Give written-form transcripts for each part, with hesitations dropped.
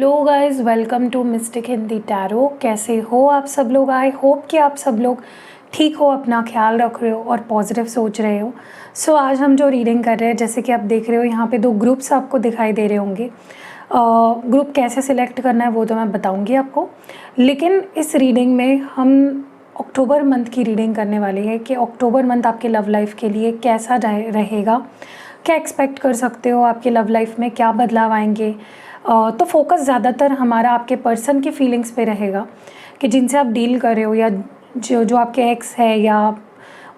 Hello guys, welcome to mystic Hindi tarot. कैसे हो आप सब लोग? आई होप कि आप सब लोग ठीक हो, अपना ख्याल रख रहे हो और पॉजिटिव सोच रहे हो। सो आज हम जो रीडिंग कर रहे हैं, जैसे कि आप देख रहे हो यहाँ पे 2 ग्रुप्स आपको दिखाई दे रहे होंगे। ग्रुप कैसे सिलेक्ट करना है वो तो मैं बताऊँगी आपको, लेकिन इस रीडिंग में हम अक्टूबर मंथ की रीडिंग करने वाले हैं कि अक्टूबर मंथ आपके लव लाइफ के लिए कैसा रहेगा, क्या एक्सपेक्ट कर सकते हो, आपके लव लाइफ में क्या बदलाव आएंगे। तो फोकस ज़्यादातर हमारा आपके पर्सन की फीलिंग्स पे रहेगा कि जिनसे आप डील कर रहे हो, या जो आपके एक्स है या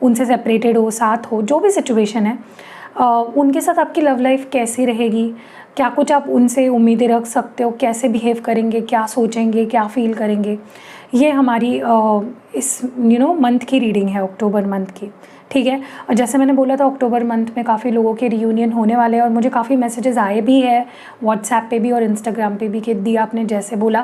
उनसे सेपरेटेड हो, साथ हो, जो भी सिचुएशन है, उनके साथ आपकी लव लाइफ कैसी रहेगी, क्या कुछ आप उनसे उम्मीदें रख सकते हो, कैसे बिहेव करेंगे, क्या सोचेंगे, क्या फील करेंगे। ये हमारी इस मंथ की रीडिंग है, अक्टूबर मंथ की। ठीक है। और जैसे मैंने बोला था, अक्टूबर मंथ में काफ़ी लोगों के रियूनियन होने वाले हैं और मुझे काफ़ी मैसेजेस आए भी है व्हाट्सएप पे भी और इंस्टाग्राम पे भी कि दी आपने जैसे बोला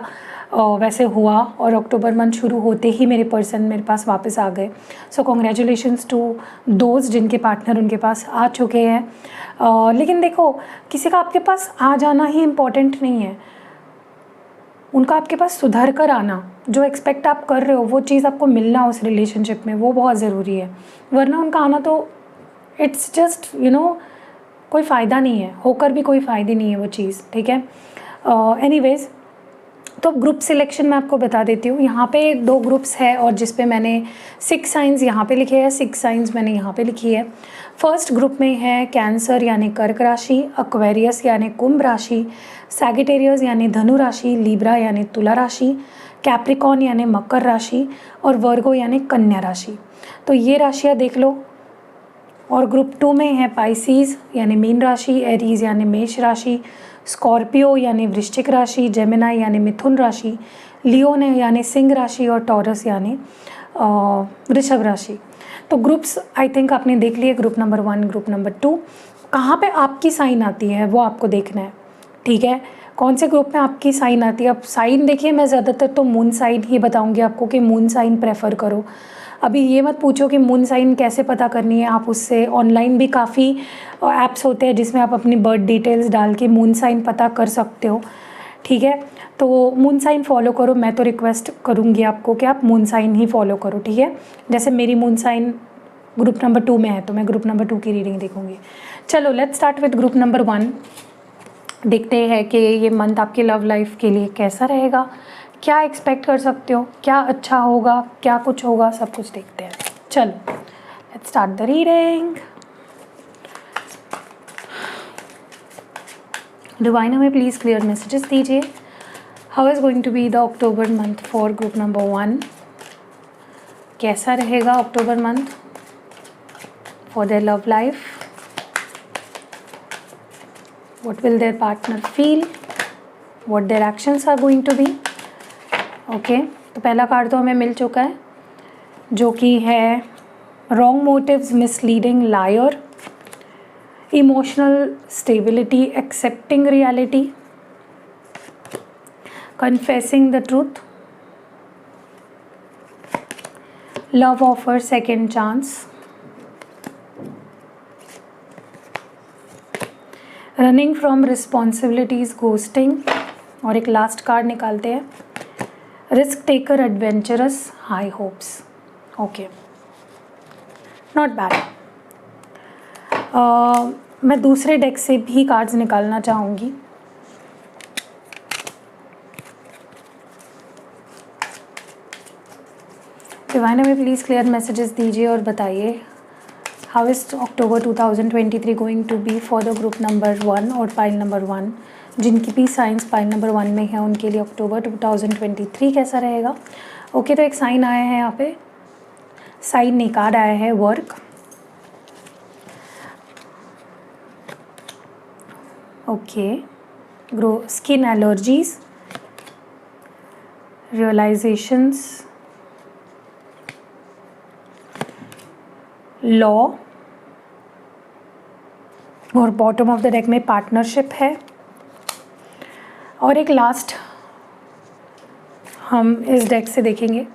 वैसे हुआ, और अक्टूबर मंथ शुरू होते ही मेरे पर्सन मेरे पास वापस आ गए। सो कॉन्ग्रेचुलेशंस टू दोस्त जिनके पार्टनर उनके पास आ चुके हैं। लेकिन देखो, किसी का आपके पास आ जाना ही इम्पॉर्टेंट नहीं है, उनका आपके पास सुधर कर आना, जो एक्सपेक्ट आप कर रहे हो वो चीज़ आपको मिलना उस रिलेशनशिप में, वो बहुत ज़रूरी है। वरना उनका आना तो इट्स जस्ट कोई फ़ायदा नहीं है, होकर भी कोई फ़ायदा नहीं है वो चीज़। ठीक है। एनीवेज, तो ग्रुप सिलेक्शन मैं आपको बता देती हूँ। यहाँ पे 2 ग्रुप्स है और जिस पे मैंने 6 साइंस यहाँ पे लिखे हैं, 6 साइंस मैंने यहाँ पे लिखी है। फर्स्ट ग्रुप में है कैंसर यानी कर्क राशि, एक्वेरियस यानी कुंभ राशि, सैजिटेरियस यानी धनु राशि, लिब्रा यानी तुला राशि, कैप्रिकॉन यानी मकर राशि और वर्गो यानी कन्या राशि। तो ये राशियाँ देख लो। और ग्रुप 2 में है पाइसीज यानी मीन राशि, एरीज यानी मेष राशि, स्कॉर्पियो यानी वृश्चिक राशि, जेमिनाई यानी मिथुन राशि, लियोन यानी सिंह राशि और टॉरस यानी वृषभ राशि। तो ग्रुप्स आई थिंक आपने देख लिए, ग्रुप नंबर 1, ग्रुप नंबर 2। कहाँ पे आपकी साइन आती है वो आपको देखना है। ठीक है, कौन से ग्रुप में आपकी साइन आती है। अब साइन देखिए, मैं ज़्यादातर तो मून साइन ही बताऊँगी आपको कि मून साइन प्रेफर करो। अभी ये मत पूछो कि मून साइन कैसे पता करनी है, आप उससे ऑनलाइन भी काफ़ी ऐप्स होते हैं जिसमें आप अपनी बर्थ डिटेल्स डाल के मून साइन पता कर सकते हो। ठीक है, तो मून साइन फॉलो करो। मैं तो रिक्वेस्ट करूँगी आपको कि आप मून साइन ही फॉलो करो। ठीक है, जैसे मेरी मून साइन ग्रुप नंबर 2 में है तो मैं ग्रुप नंबर 2 की रीडिंग देखूँगी। चलो let's start with group number 1। देखते हैं कि ये मंथ आपकी लव लाइफ के लिए कैसा रहेगा, क्या एक्सपेक्ट कर सकते हो, क्या अच्छा होगा, क्या कुछ होगा, सब कुछ देखते हैं। चलो let's start the reading. Divine हमें प्लीज़ क्लियर मैसेजेस दीजिए। How is going to be the October month for group number 1। कैसा रहेगा October month for their love life. What will their partner feel? What their actions are going to be? Okay, तो पहला card तो हमें मिल चुका है जो कि है wrong motives, misleading, liar, emotional stability, accepting reality, confessing the truth, love offer, second chance, running from responsibilities, ghosting, और एक लास्ट कार्ड निकालते हैं, risk taker, adventurous, high hopes. Okay, not bad. मैं दूसरे डेक से भी कार्ड्स निकालना चाहूँगी। डिवाइन हमें प्लीज़ क्लियर मैसेजेस दीजिए और बताइए how is October 2023 going to be for the group number 1 और पाइल नंबर 1। जिनकी भी साइंस पाइल नंबर 1 में है उनके लिए अक्टूबर 2023 कैसा रहेगा। ओके, तो एक साइन आया है यहाँ पे, साइन नहीं, कार्ड आया है work. Okay, grow, skin allergies, realisations, law, और बॉटम ऑफ द डेक में पार्टनरशिप है। और एक लास्ट हम इस डेक से देखेंगे।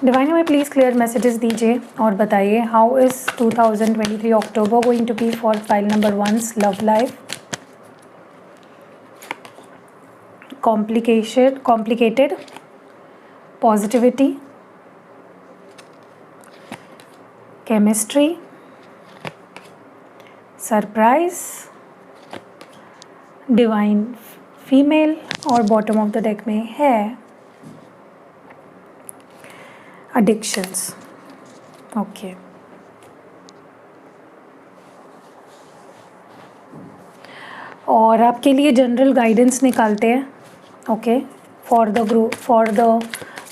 डिवाइन में प्लीज़ क्लियर मैसेजेस दीजिए और बताइए how is 2023 October going to be for pile number 1's love life. complicated, positivity, chemistry, surprise, divine female, और बॉटम ऑफ द डेक में है एडिक्शंस। ओके, और आपके लिए जनरल गाइडेंस निकालते हैं। Okay, for the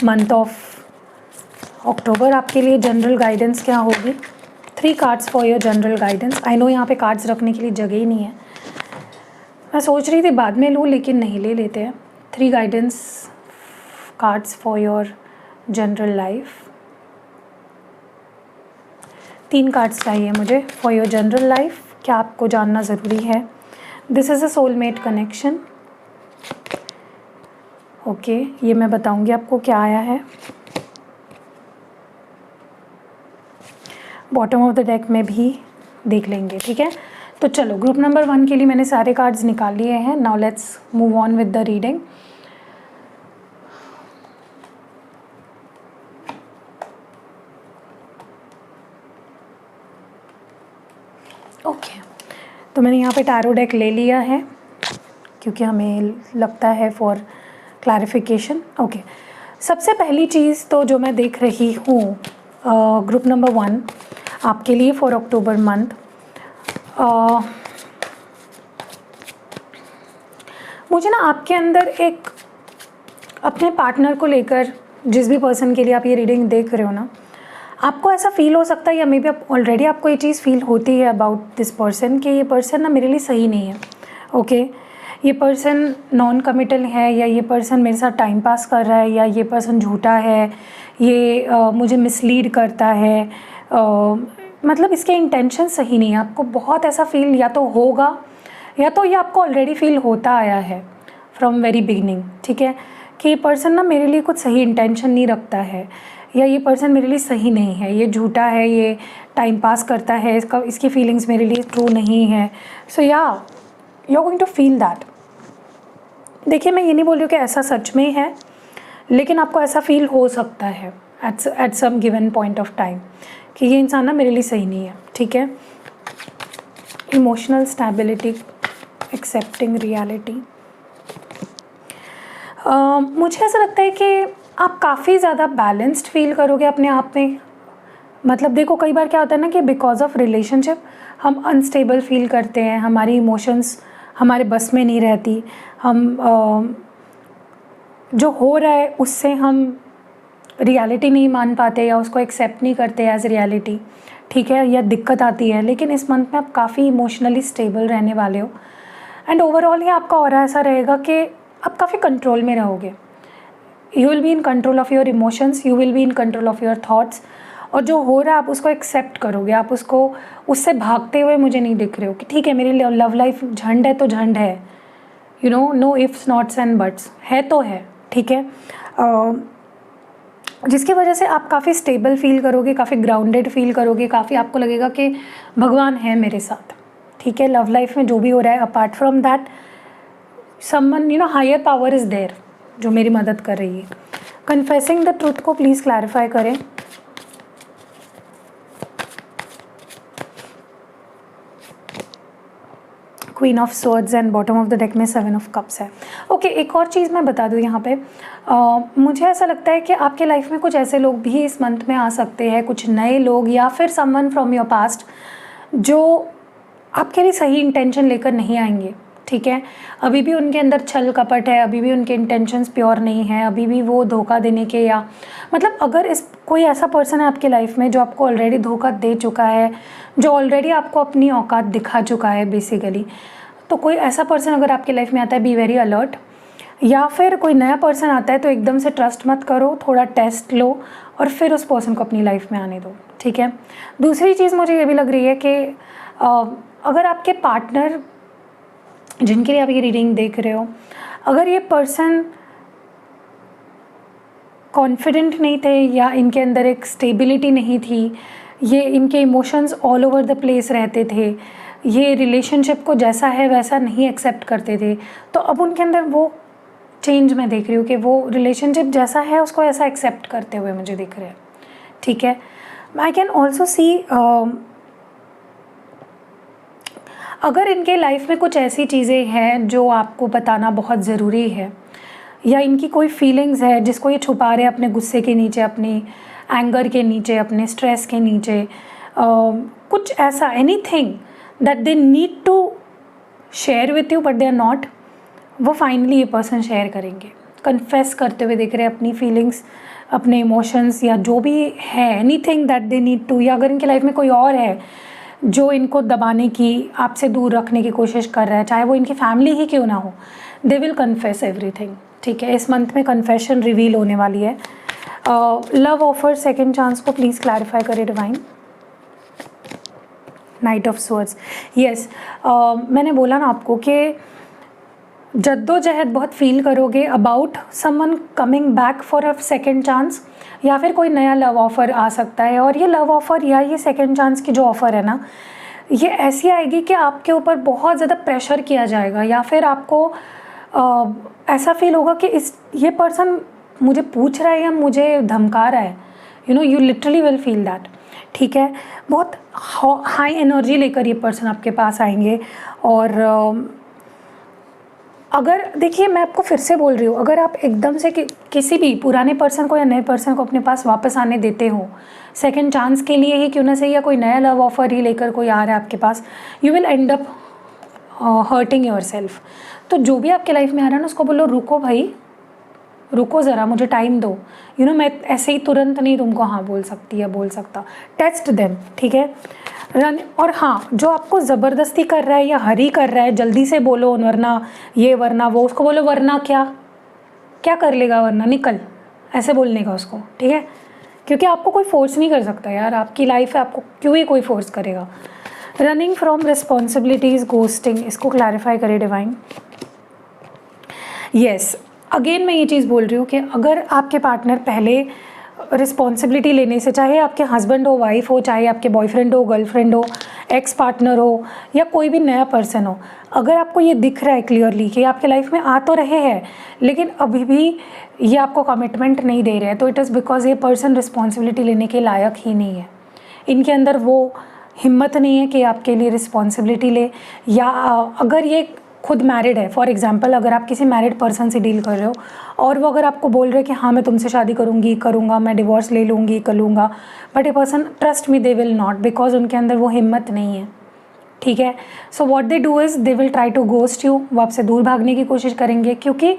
month of October आपके लिए जनरल गाइडेंस क्या होगी? 3 cards for your general guidance. I know यहाँ पे कार्ड्स रखने के लिए जगह ही नहीं है, मैं सोच रही थी बाद में लूँ लेकिन नहीं, ले लेते हैं। 3 guidance cards for your general life. 3 cards चाहिए मुझे फॉर योर जनरल लाइफ। क्या आपको जानना ज़रूरी है? This is a soulmate connection. Okay, ये मैं बताऊंगी आपको क्या आया है। बॉटम ऑफ द डेक में भी देख लेंगे, ठीक है। तो चलो, ग्रुप नंबर 1 के लिए मैंने सारे कार्ड्स निकाल लिए हैं। Now let's move on with the reading. Okay, तो मैंने यहाँ पे टैरो डेक ले लिया है क्योंकि हमें लगता है फॉर क्लैरिफिकेशन। ओके, सबसे पहली चीज़ तो जो मैं देख रही हूँ ग्रुप नंबर 1 आपके लिए फॉर अक्टूबर मंथ, मुझे ना आपके अंदर एक अपने पार्टनर को लेकर, जिस भी पर्सन के लिए आप ये रीडिंग देख रहे हो ना, आपको ऐसा फील हो सकता है या मे बी आप ऑलरेडी आपको ये चीज़ फील होती है अबाउट दिस पर्सन कि ये पर्सन ना मेरे लिए सही नहीं है। ओके, ये पर्सन नॉन कमिटल है, या ये पर्सन मेरे साथ टाइम पास कर रहा है, या ये पर्सन झूठा है, ये मुझे मिसलीड करता है, मतलब इसके इंटेंशन सही नहीं है। आपको बहुत ऐसा फील या तो होगा या तो ये आपको ऑलरेडी फील होता आया है फ्रॉम वेरी बिगनिंग, ठीक है, कि ये पर्सन ना मेरे लिए कुछ सही इंटेंशन नहीं रखता है, या ये पर्सन मेरे लिए सही नहीं है, ये झूठा है, ये टाइम पास करता है, इसकी फीलिंग्स मेरे लिए ट्रू नहीं है। सो या you are going to feel that. देखिए, मैं ये नहीं बोल रही हूँ कि ऐसा सच में है, लेकिन आपको ऐसा फील हो सकता है at some given point of time कि ये इंसान ना मेरे लिए सही नहीं है, ठीक है। Emotional stability, accepting reality. मुझे ऐसा लगता है कि आप काफ़ी ज़्यादा बैलेंस्ड फील करोगे अपने आप में। मतलब देखो, कई बार क्या होता है ना कि बिकॉज ऑफ रिलेशनशिप हम अनस्टेबल फील करते हैं, हमारी इमोशंस हमारे बस में नहीं रहती, हम जो हो रहा है उससे हम रियलिटी नहीं मान पाते या उसको एक्सेप्ट नहीं करते एज रियलिटी, ठीक है, या दिक्कत आती है। लेकिन इस मंथ में आप काफ़ी इमोशनली स्टेबल रहने वाले हो, एंड ओवरऑल ही आपका ऑरा ऐसा रहेगा कि आप काफ़ी कंट्रोल में रहोगे। You will be in control of your emotions, you will be in control of your thoughts, और जो हो रहा है आप उसको एक्सेप्ट करोगे, आप उसको उससे भागते हुए मुझे नहीं दिख रहे हो कि ठीक है मेरी लव लाइफ झंड है तो झंड है, you know, no ifs nots and buts, है तो है, ठीक है। जिसकी वजह से आप काफ़ी स्टेबल फील करोगे, काफ़ी ग्राउंडेड फील करोगे, काफ़ी आपको लगेगा कि भगवान है मेरे साथ, ठीक है। लव लाइफ में जो भी हो रहा है, apart from that someone, you know, higher power is there जो मेरी मदद कर रही है। कन्फेसिंग द ट्रूथ को प्लीज़ क्लैरिफाई करें। Queen of swords and bottom of the deck में 7 ऑफ कप्स है। ओके, एक और चीज़ मैं बता दूँ यहाँ पे, मुझे ऐसा लगता है कि आपके लाइफ में कुछ ऐसे लोग भी इस मंथ में आ सकते हैं, कुछ नए लोग या फिर समवन फ्रॉम योर पास्ट जो आपके लिए सही इंटेंशन लेकर नहीं आएंगे, ठीक है। अभी भी उनके अंदर छल कपट है, अभी भी उनके इंटेंशंस प्योर नहीं है, अभी भी वो धोखा देने के, या मतलब अगर इस कोई ऐसा पर्सन है आपके लाइफ में जो आपको ऑलरेडी धोखा दे चुका है, जो ऑलरेडी आपको अपनी औकात दिखा चुका है बेसिकली, तो कोई ऐसा पर्सन अगर आपकी लाइफ में आता है, बी वेरी अलर्ट। या फिर कोई नया पर्सन आता है तो एकदम से ट्रस्ट मत करो, थोड़ा टेस्ट लो और फिर उस पर्सन को अपनी लाइफ में आने दो, ठीक है। दूसरी चीज़ मुझे ये भी लग रही है कि अगर आपके पार्टनर जिनके लिए आप ये रीडिंग देख रहे हो, अगर ये पर्सन कॉन्फिडेंट नहीं थे या इनके अंदर एक स्टेबिलिटी नहीं थी, ये इनके emotions all over the place रहते थे, ये रिलेशनशिप को जैसा है वैसा नहीं एक्सेप्ट करते थे, तो अब उनके अंदर वो चेंज मैं देख रही हूँ कि वो रिलेशनशिप जैसा है उसको ऐसा एक्सेप्ट करते हुए मुझे दिख रहे हैं, ठीक है। आई कैन ऑल्सो सी अगर इनके लाइफ में कुछ ऐसी चीज़ें हैं जो आपको बताना बहुत ज़रूरी है, या इनकी कोई फीलिंग्स है जिसको ये छुपा रहे हैं अपने गुस्से के नीचे, अपनी एंगर के नीचे, अपने स्ट्रेस के नीचे, कुछ ऐसा, anything that they need to share with you but they are not, वो फाइनली ये पर्सन शेयर करेंगे, कन्फेस करते हुए दिख रहे हैं अपनी फीलिंग्स, अपने इमोशंस, या जो भी है, anything that they need to. या अगर इनकी लाइफ में कोई और है जो इनको दबाने की, आपसे दूर रखने की कोशिश कर रहा है, चाहे वो इनकी फैमिली ही क्यों ना हो, दे विल कन्फेस एवरीथिंग, ठीक है। इस मंथ में कन्फेशन रिवील होने वाली है। लव ऑफर, सेकेंड चांस को प्लीज़ क्लैरिफाई करें divine. Night of swords, yes, मैंने बोला ना आपको कि जद्दोजहद बहुत फील करोगे about someone coming back for a second chance, या फिर कोई नया लव ऑफ़र आ सकता है। और ये लव ऑफ़र या ये सेकेंड चांस की जो ऑफ़र है ना, ये ऐसी आएगी कि आपके ऊपर बहुत ज़्यादा प्रेशर किया जाएगा, या फिर आपको ऐसा फील होगा कि ये पर्सन मुझे पूछ रहा है या मुझे धमका रहा है, you literally will feel that, ठीक है। बहुत हाई एनर्जी लेकर ये पर्सन आपके पास आएंगे। और अगर देखिए, मैं आपको फिर से बोल रही हूँ, अगर आप एकदम से किसी भी पुराने पर्सन को या नए पर्सन को अपने पास वापस आने देते हो, सेकंड चांस के लिए ही क्यों ना सही, या कोई नया लव ऑफर ही लेकर कोई आ रहा है आपके पास, you will end up hurting yourself. तो जो भी आपके लाइफ में आ रहा है ना, उसको बोलो रुको भाई, रुको ज़रा, मुझे टाइम दो, मैं ऐसे ही तुरंत नहीं तुमको हाँ बोल सकती या बोल सकता। टेस्ट देम, ठीक है। रन। और हाँ, जो आपको ज़बरदस्ती कर रहा है या हरी कर रहा है, जल्दी से बोलो वरना ये वरना वो, उसको बोलो वरना क्या क्या कर लेगा, वरना निकल, ऐसे बोलने का उसको, ठीक है। क्योंकि आपको कोई फोर्स नहीं कर सकता यार, आपकी लाइफ है, आपको क्यों ही कोई फोर्स करेगा। रनिंग फ्रॉम रिस्पॉन्सिबिलिटीज़, गोस्टिंग, इसको क्लैरिफाई करे डिवाइन। यस, अगेन मैं ये चीज़ बोल रही हूँ कि अगर आपके पार्टनर पहले रिस्पॉन्सिबिलिटी लेने से, चाहे आपके हस्बैंड हो, वाइफ हो, चाहे आपके बॉयफ्रेंड हो, गर्लफ्रेंड हो, एक्स पार्टनर हो, या कोई भी नया पर्सन हो, अगर आपको ये दिख रहा है क्लियरली कि आपके लाइफ में आ तो रहे हैं लेकिन अभी भी ये आपको कमिटमेंट नहीं दे रहे हैं, तो इट इज़ बिकॉज ये पर्सन रिस्पॉन्सिबिलिटी लेने के लायक ही नहीं है। इनके अंदर वो हिम्मत नहीं है कि आपके लिए रिस्पॉन्सिबिलिटी ले। या अगर ये खुद मैरिड है, फॉर एग्जांपल अगर आप किसी मैरिड पर्सन से डील कर रहे हो और वो अगर आपको बोल रहे हैं कि हाँ मैं तुमसे शादी करूँगा, मैं डिवोर्स ले लूँगी, कर लूँगा, but a person, trust me, they will not, because उनके अंदर वो हिम्मत नहीं है, ठीक है। So what they do is they will try to ghost you, वो आपसे दूर भागने की कोशिश करेंगे, क्योंकि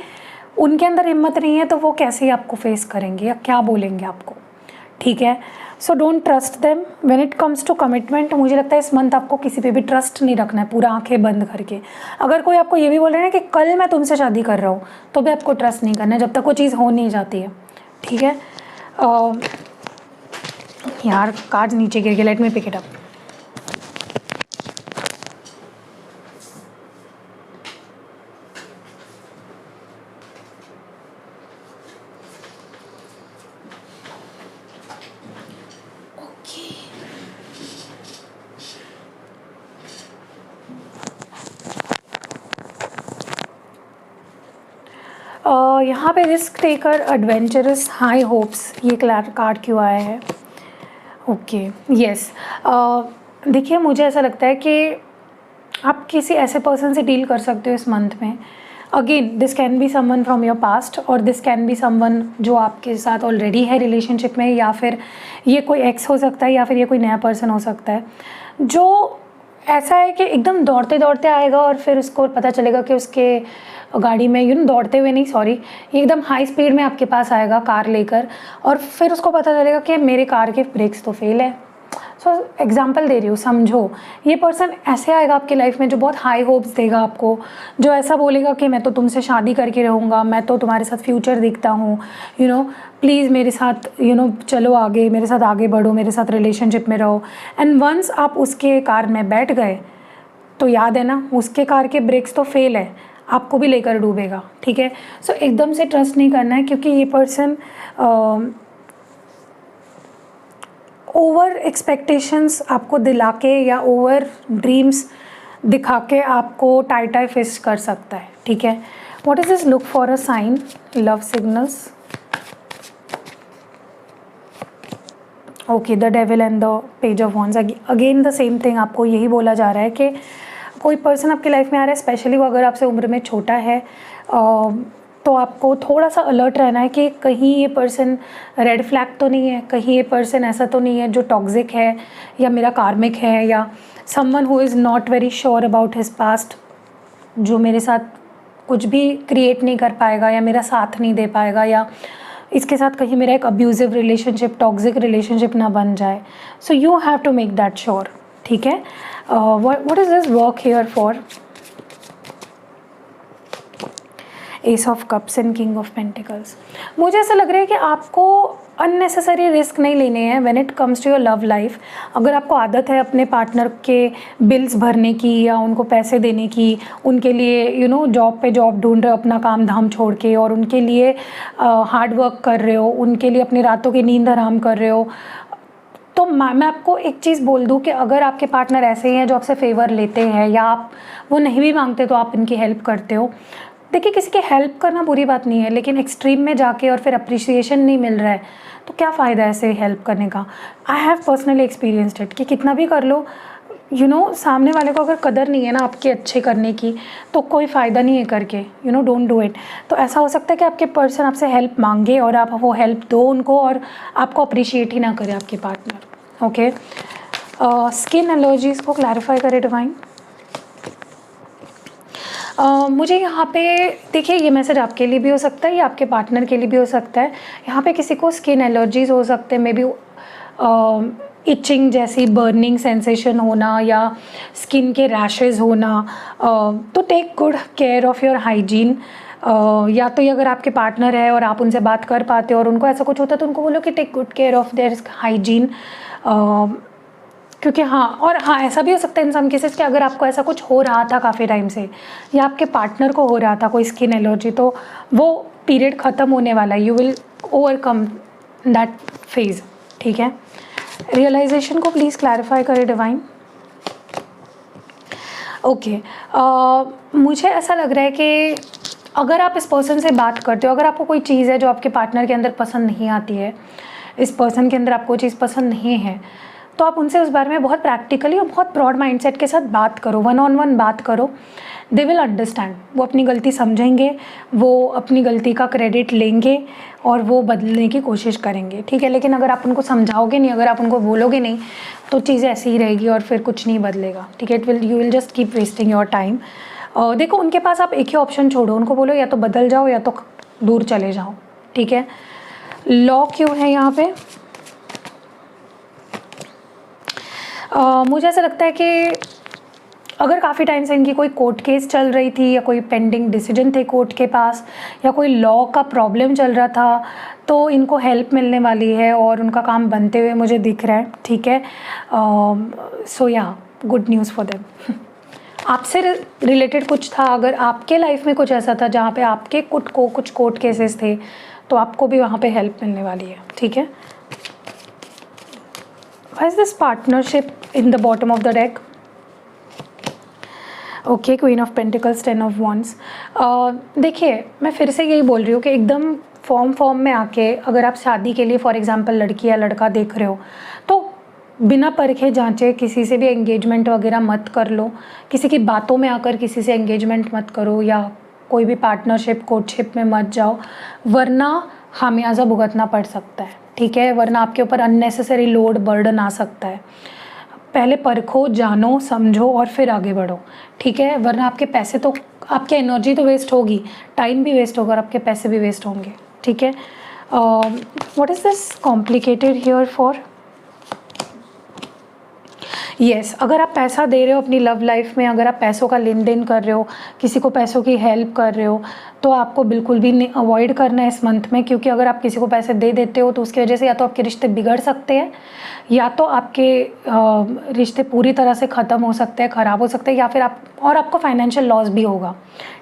उनके अंदर हिम्मत नहीं है, तो वो कैसे आपको फेस करेंगे या क्या बोलेंगे आपको, ठीक है। So don't trust them when it comes to commitment. मुझे लगता है इस मंथ आपको किसी पे भी ट्रस्ट नहीं रखना है, पूरा आंखें बंद करके। अगर कोई आपको ये भी बोल रहा है कि कल मैं तुमसे शादी कर रहा हूँ, तो भी आपको ट्रस्ट नहीं करना है जब तक वो चीज़ हो नहीं जाती है, ठीक है। यार कार्ड नीचे गिर गया, let me pick it up. यहाँ पे risk taker, adventurous, high hopes, ये कार्ड क्यों आया है? ओके, यस, देखिए मुझे ऐसा लगता है कि आप किसी ऐसे पर्सन से डील कर सकते हो इस मंथ में। Again this can be someone from your past, और दिस कैन बी समवन जो आपके साथ ऑलरेडी है रिलेशनशिप में, या फिर ये कोई एक्स हो सकता है, या फिर ये कोई नया पर्सन हो सकता है, जो ऐसा है कि एकदम दौड़ते दौड़ते आएगा और फिर उसको पता चलेगा कि उसके गाड़ी में, दौड़ते हुए नहीं, सॉरी, ये एकदम हाई स्पीड में आपके पास आएगा कार लेकर, और फिर उसको पता चलेगा कि मेरे कार के ब्रेक्स तो फेल है। सो एग्जांपल दे रही हूँ, समझो, ये पर्सन ऐसे आएगा आपकी लाइफ में जो बहुत हाई होप्स देगा आपको, जो ऐसा बोलेगा कि मैं तो तुमसे शादी करके रहूँगा, मैं तो तुम्हारे साथ फ्यूचर देखता हूँ, प्लीज़ मेरे साथ चलो आगे, मेरे साथ आगे बढ़ो, मेरे साथ रिलेशनशिप में रहो। एंड वंस आप उसके कार में बैठ गए तो याद है ना, उसके कार के ब्रेक्स तो फेल है, आपको भी लेकर डूबेगा, ठीक है। सो एकदम से ट्रस्ट नहीं करना है, क्योंकि ये पर्सन ओवर एक्सपेक्टेशंस आपको दिला के या ओवर ड्रीम्स दिखा के आपको टाई फिश कर सकता है, ठीक है। What is this? Look for a sign, love signals. Okay, the devil and the page of wands. Again the same thing, आपको यही बोला जा रहा है कि कोई पर्सन आपकी लाइफ में आ रहा है, स्पेशली वो अगर आपसे उम्र में छोटा है, तो आपको थोड़ा सा अलर्ट रहना है कि कहीं ये पर्सन रेड फ्लैग तो नहीं है, कहीं ये पर्सन ऐसा तो नहीं है जो टॉक्सिक है या मेरा कार्मिक है, या someone who is not very sure about his past, जो मेरे साथ कुछ भी क्रिएट नहीं कर पाएगा या मेरा साथ नहीं दे पाएगा, या इसके साथ कहीं मेरा एक अब्यूजिव रिलेशनशिप, टॉक्सिक रिलेशनशिप ना बन जाए। So you have to make that sure, ठीक है। What is this work here for? Ace of cups and king of pentacles. मुझे ऐसा लग रहा है कि आपको अननेसेसरी रिस्क नहीं लेने हैं when it comes to your love life. अगर आपको आदत है अपने पार्टनर के बिल्स भरने की या उनको पैसे देने की, उनके लिए जॉब पे जॉब ढूंढ रहे हो अपना काम धाम छोड़ के, और उनके लिए हार्ड वर्क कर रहे हो, उनके लिए अपनी रातों की नींद हराम कर रहे हो, तो मैं आपको एक चीज़ बोल दूं कि अगर आपके पार्टनर ऐसे ही हैं जो आपसे फेवर लेते हैं, या आप वो नहीं भी मांगते तो आप इनकी हेल्प करते हो। देखिए, किसी की हेल्प करना बुरी बात नहीं है, लेकिन एक्सट्रीम में जाके और फिर अप्रिसिएशन नहीं मिल रहा है तो क्या फ़ायदा ऐसे हेल्प करने का। I have personally experienced it कि कितना भी कर लो, सामने वाले को अगर कदर नहीं है ना आपके अच्छे करने की, तो कोई फ़ायदा नहीं है करके, डोंट डू इट। तो ऐसा हो सकता है कि आपके पर्सन आपसे हेल्प मांगे और आप वो हेल्प दो उनको, और आपको अप्रिशिएट ही ना करे आपके पार्टनर। ओके, स्किन एलर्जीज़ को क्लैरिफाई करे डिवाइन। मुझे यहाँ पे देखिए, ये मैसेज आपके लिए भी हो सकता है या आपके पार्टनर के लिए भी हो सकता है। यहाँ पे किसी को स्किन एलर्जीज हो सकते हैं, मे बी इचिंग जैसी बर्निंग सेंसेशन होना या स्किन के रैशेज़ होना। तो take good care of your hygiene. या तो ये अगर आपके पार्टनर है और आप उनसे बात कर पाते हो और उनको ऐसा कुछ होता है तो उनको बोलो कि take good care of their hygiene. क्योंकि ऐसा भी हो सकता है इन सम केसेस कि अगर आपको ऐसा कुछ हो रहा था काफ़ी टाइम से, या आपके पार्टनर को हो रहा था कोई स्किन एलर्जी, तो वो पीरियड ख़त्म होने वाला है, you will overcome that phase, ठीक है। रियलाइजेशन को प्लीज़ क्लैरिफाई करें डिवाइन। ओके, मुझे ऐसा लग रहा है कि अगर आप इस पर्सन से बात करते हो, अगर आपको कोई चीज़ है जो आपके पार्टनर के अंदर पसंद नहीं आती है, इस पर्सन के अंदर आपको चीज़ पसंद नहीं है, तो आप उनसे उस बारे में बहुत प्रैक्टिकली और बहुत ब्रॉड माइंडसेट के साथ बात करो, 1-on-1 बात करो। दे विल अंडरस्टैंड, वो अपनी गलती समझेंगे, वो अपनी गलती का क्रेडिट लेंगे और वो बदलने की कोशिश करेंगे, ठीक है। लेकिन अगर आप उनको समझाओगे नहीं, अगर आप उनको बोलोगे नहीं, तो चीज़ें ऐसी ही रहेगी और फिर कुछ नहीं बदलेगा, ठीक है। You will just keep wasting your time. देखो, उनके पास आप एक ही ऑप्शन छोड़ो, उनको बोलो या तो बदल जाओ या तो दूर चले जाओ, ठीक है। लॉ क्यों है यहाँ पे? मुझे ऐसा लगता है कि अगर काफ़ी टाइम से इनकी कोई कोर्ट केस चल रही थी या कोई पेंडिंग डिसीजन थे कोर्ट के पास, या कोई लॉ का प्रॉब्लम चल रहा था, तो इनको हेल्प मिलने वाली है और उनका काम बनते हुए मुझे दिख रहा है, ठीक है। सो या गुड न्यूज़ फॉर देम। आपसे रिलेटेड कुछ था, अगर आपके लाइफ में कुछ ऐसा था जहाँ पे आपके कुछ कोर्ट केसेस थे, तो आपको भी वहाँ पे हेल्प मिलने वाली है, ठीक है। Why is this partnership in the bottom of the deck? Okay, queen of pentacles, 10 of wands. देखिए, मैं फिर से यही बोल रही हूँ कि एकदम फॉर्म में आके अगर आप शादी के लिए फॉर एग्जांपल लड़की या लड़का देख रहे हो, तो बिना परखे जांचे किसी से भी एंगेजमेंट वगैरह मत कर लो, किसी की बातों में आकर किसी से एंगेजमेंट मत करो, या कोई भी पार्टनरशिप कोर्टशिप में मत जाओ, वरना खामियाजा भुगतना पड़ सकता है, ठीक है। वरना आपके ऊपर अननेसेसरी लोड बर्डन आ सकता है। पहले परखो, जानो, समझो और फिर आगे बढ़ो, ठीक है। वरना आपके पैसे तो, आपकी एनर्जी तो वेस्ट होगी, टाइम भी वेस्ट होगा और आपके पैसे भी वेस्ट होंगे, ठीक है। What is this complicated here for? Yes, अगर आप पैसा दे रहे हो अपनी लव लाइफ में, अगर आप पैसों का लेन देन कर रहे हो, किसी को पैसों की हेल्प कर रहे हो, तो आपको बिल्कुल भी नहीं अवॉइड करना है इस मंथ में, क्योंकि अगर आप किसी को पैसे दे देते हो तो उसकी वजह से या तो आपके रिश्ते बिगड़ सकते हैं, या तो आपके रिश्ते पूरी तरह से ख़त्म हो सकते हैं, ख़राब हो सकते हैं, या फिर आपको फाइनेंशियल लॉस भी होगा,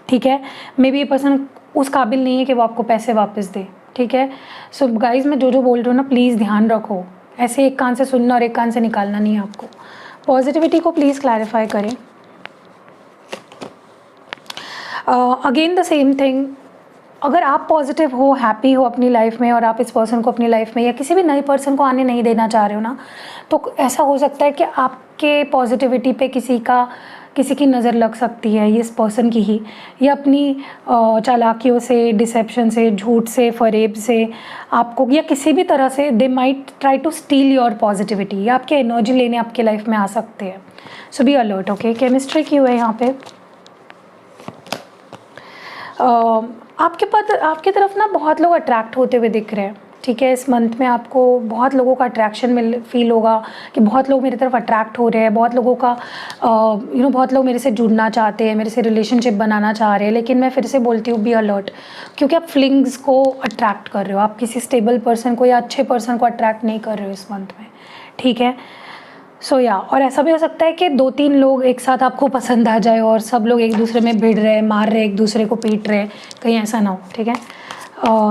ठीक है। मे बी ये पर्सन उस काबिल नहीं है कि वो आपको पैसे वापस दे, ठीक है। सो गाइज, मैं जो बोल रही हूँ ना, प्लीज़ ध्यान रखो, ऐसे एक कान से सुनना और एक कान से निकालना नहीं है आपको। पॉजिटिविटी को प्लीज़ क्लैरिफाई करें। अगेन द सेम थिंग, अगर आप पॉजिटिव हो, हैप्पी हो अपनी लाइफ में और आप इस पर्सन को अपनी लाइफ में या किसी भी नए पर्सन को आने नहीं देना चाह रहे हो ना, तो ऐसा हो सकता है कि आपके पॉजिटिविटी पे किसी की नज़र लग सकती है, इस पर्सन की ही, या अपनी चालाकियों से, डिसेप्शन से, झूठ से, फरेब से आपको या किसी भी तरह से they might try to steal your positivity, या आपके एनर्जी लेने आपके लाइफ में आ सकते हैं। सो बी अलर्ट। ओके, केमिस्ट्री क्यों है यहाँ पे? आपके तरफ ना बहुत लोग अट्रैक्ट होते हुए दिख रहे हैं, ठीक है। इस मंथ में आपको बहुत लोगों का अट्रैक्शन फील होगा कि बहुत लोग मेरी तरफ अट्रैक्ट हो रहे हैं, बहुत लोगों का बहुत लोग मेरे से जुड़ना चाहते हैं, मेरे से रिलेशनशिप बनाना चाह रहे हैं। लेकिन मैं फिर से बोलती हूँ, बी अलर्ट, क्योंकि आप फीलिंग्स को अट्रैक्ट कर रहे हो, आप किसी स्टेबल पर्सन को या अच्छे पर्सन को अट्रैक्ट नहीं कर रहे हो इस मंथ में, ठीक है। सो या, और ऐसा भी हो सकता है कि 2-3 लोग एक साथ आपको पसंद आ जाए और सब लोग एक दूसरे में भिड़ रहे, मार रहे, एक दूसरे को पीट रहे, कहीं ऐसा ना हो, ठीक है।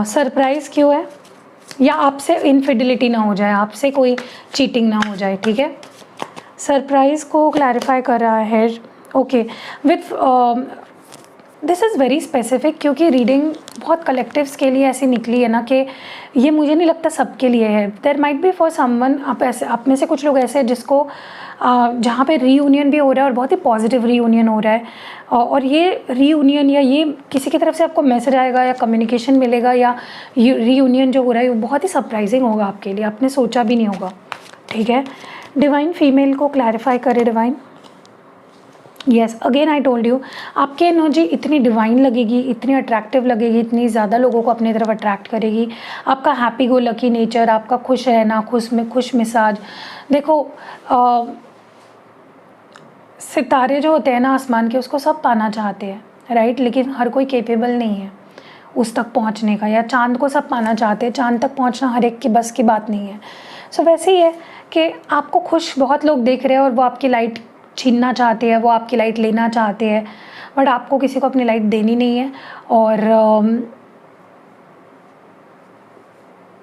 सरप्राइज़ क्यों है? या आपसे इनफिडिलिटी ना हो जाए, आपसे कोई चीटिंग ना हो जाए, ठीक है। सरप्राइज़ को क्लैरिफाई कर रहा है। Okay, with this is very specific, क्योंकि रीडिंग बहुत कलेक्टिव्स के लिए ऐसी निकली है ना कि ये मुझे नहीं लगता सबके लिए है। There might be for someone, आप में से कुछ लोग ऐसे हैं जिसको जहाँ पे रीयूनियन भी हो रहा है और बहुत ही पॉजिटिव रीयूनियन हो रहा है, और ये रीयूनियन या ये किसी की तरफ से आपको मैसेज आएगा या कम्युनिकेशन मिलेगा या रीयूनियन जो हो रहा है वो बहुत ही सरप्राइजिंग होगा आपके लिए, आपने सोचा भी नहीं होगा, ठीक है। डिवाइन फीमेल को क्लैरिफाई करे divine. Yes, again I told you, आपकी एनर्जी इतनी डिवाइन लगेगी, इतनी अट्रैक्टिव लगेगी, इतनी ज़्यादा लोगों को अपनी तरफ अट्रैक्ट करेगी। आपका हैप्पी गो लकी नेचर, आपका खुश रहना, खुश मिजाज। देखो सितारे जो होते हैं ना आसमान के, उसको सब पाना चाहते हैं, राइट, लेकिन हर कोई केपेबल नहीं है उस तक पहुंचने का। या चांद को सब पाना चाहते हैं, चांद तक पहुंचना हर एक की बस की बात नहीं है। सो वैसे ही है कि आपको खुश बहुत लोग देख रहे हैं और वो आपकी लाइट छीनना चाहते हैं, वो आपकी लाइट लेना चाहते हैं, बट आपको किसी को अपनी लाइट देनी नहीं है। और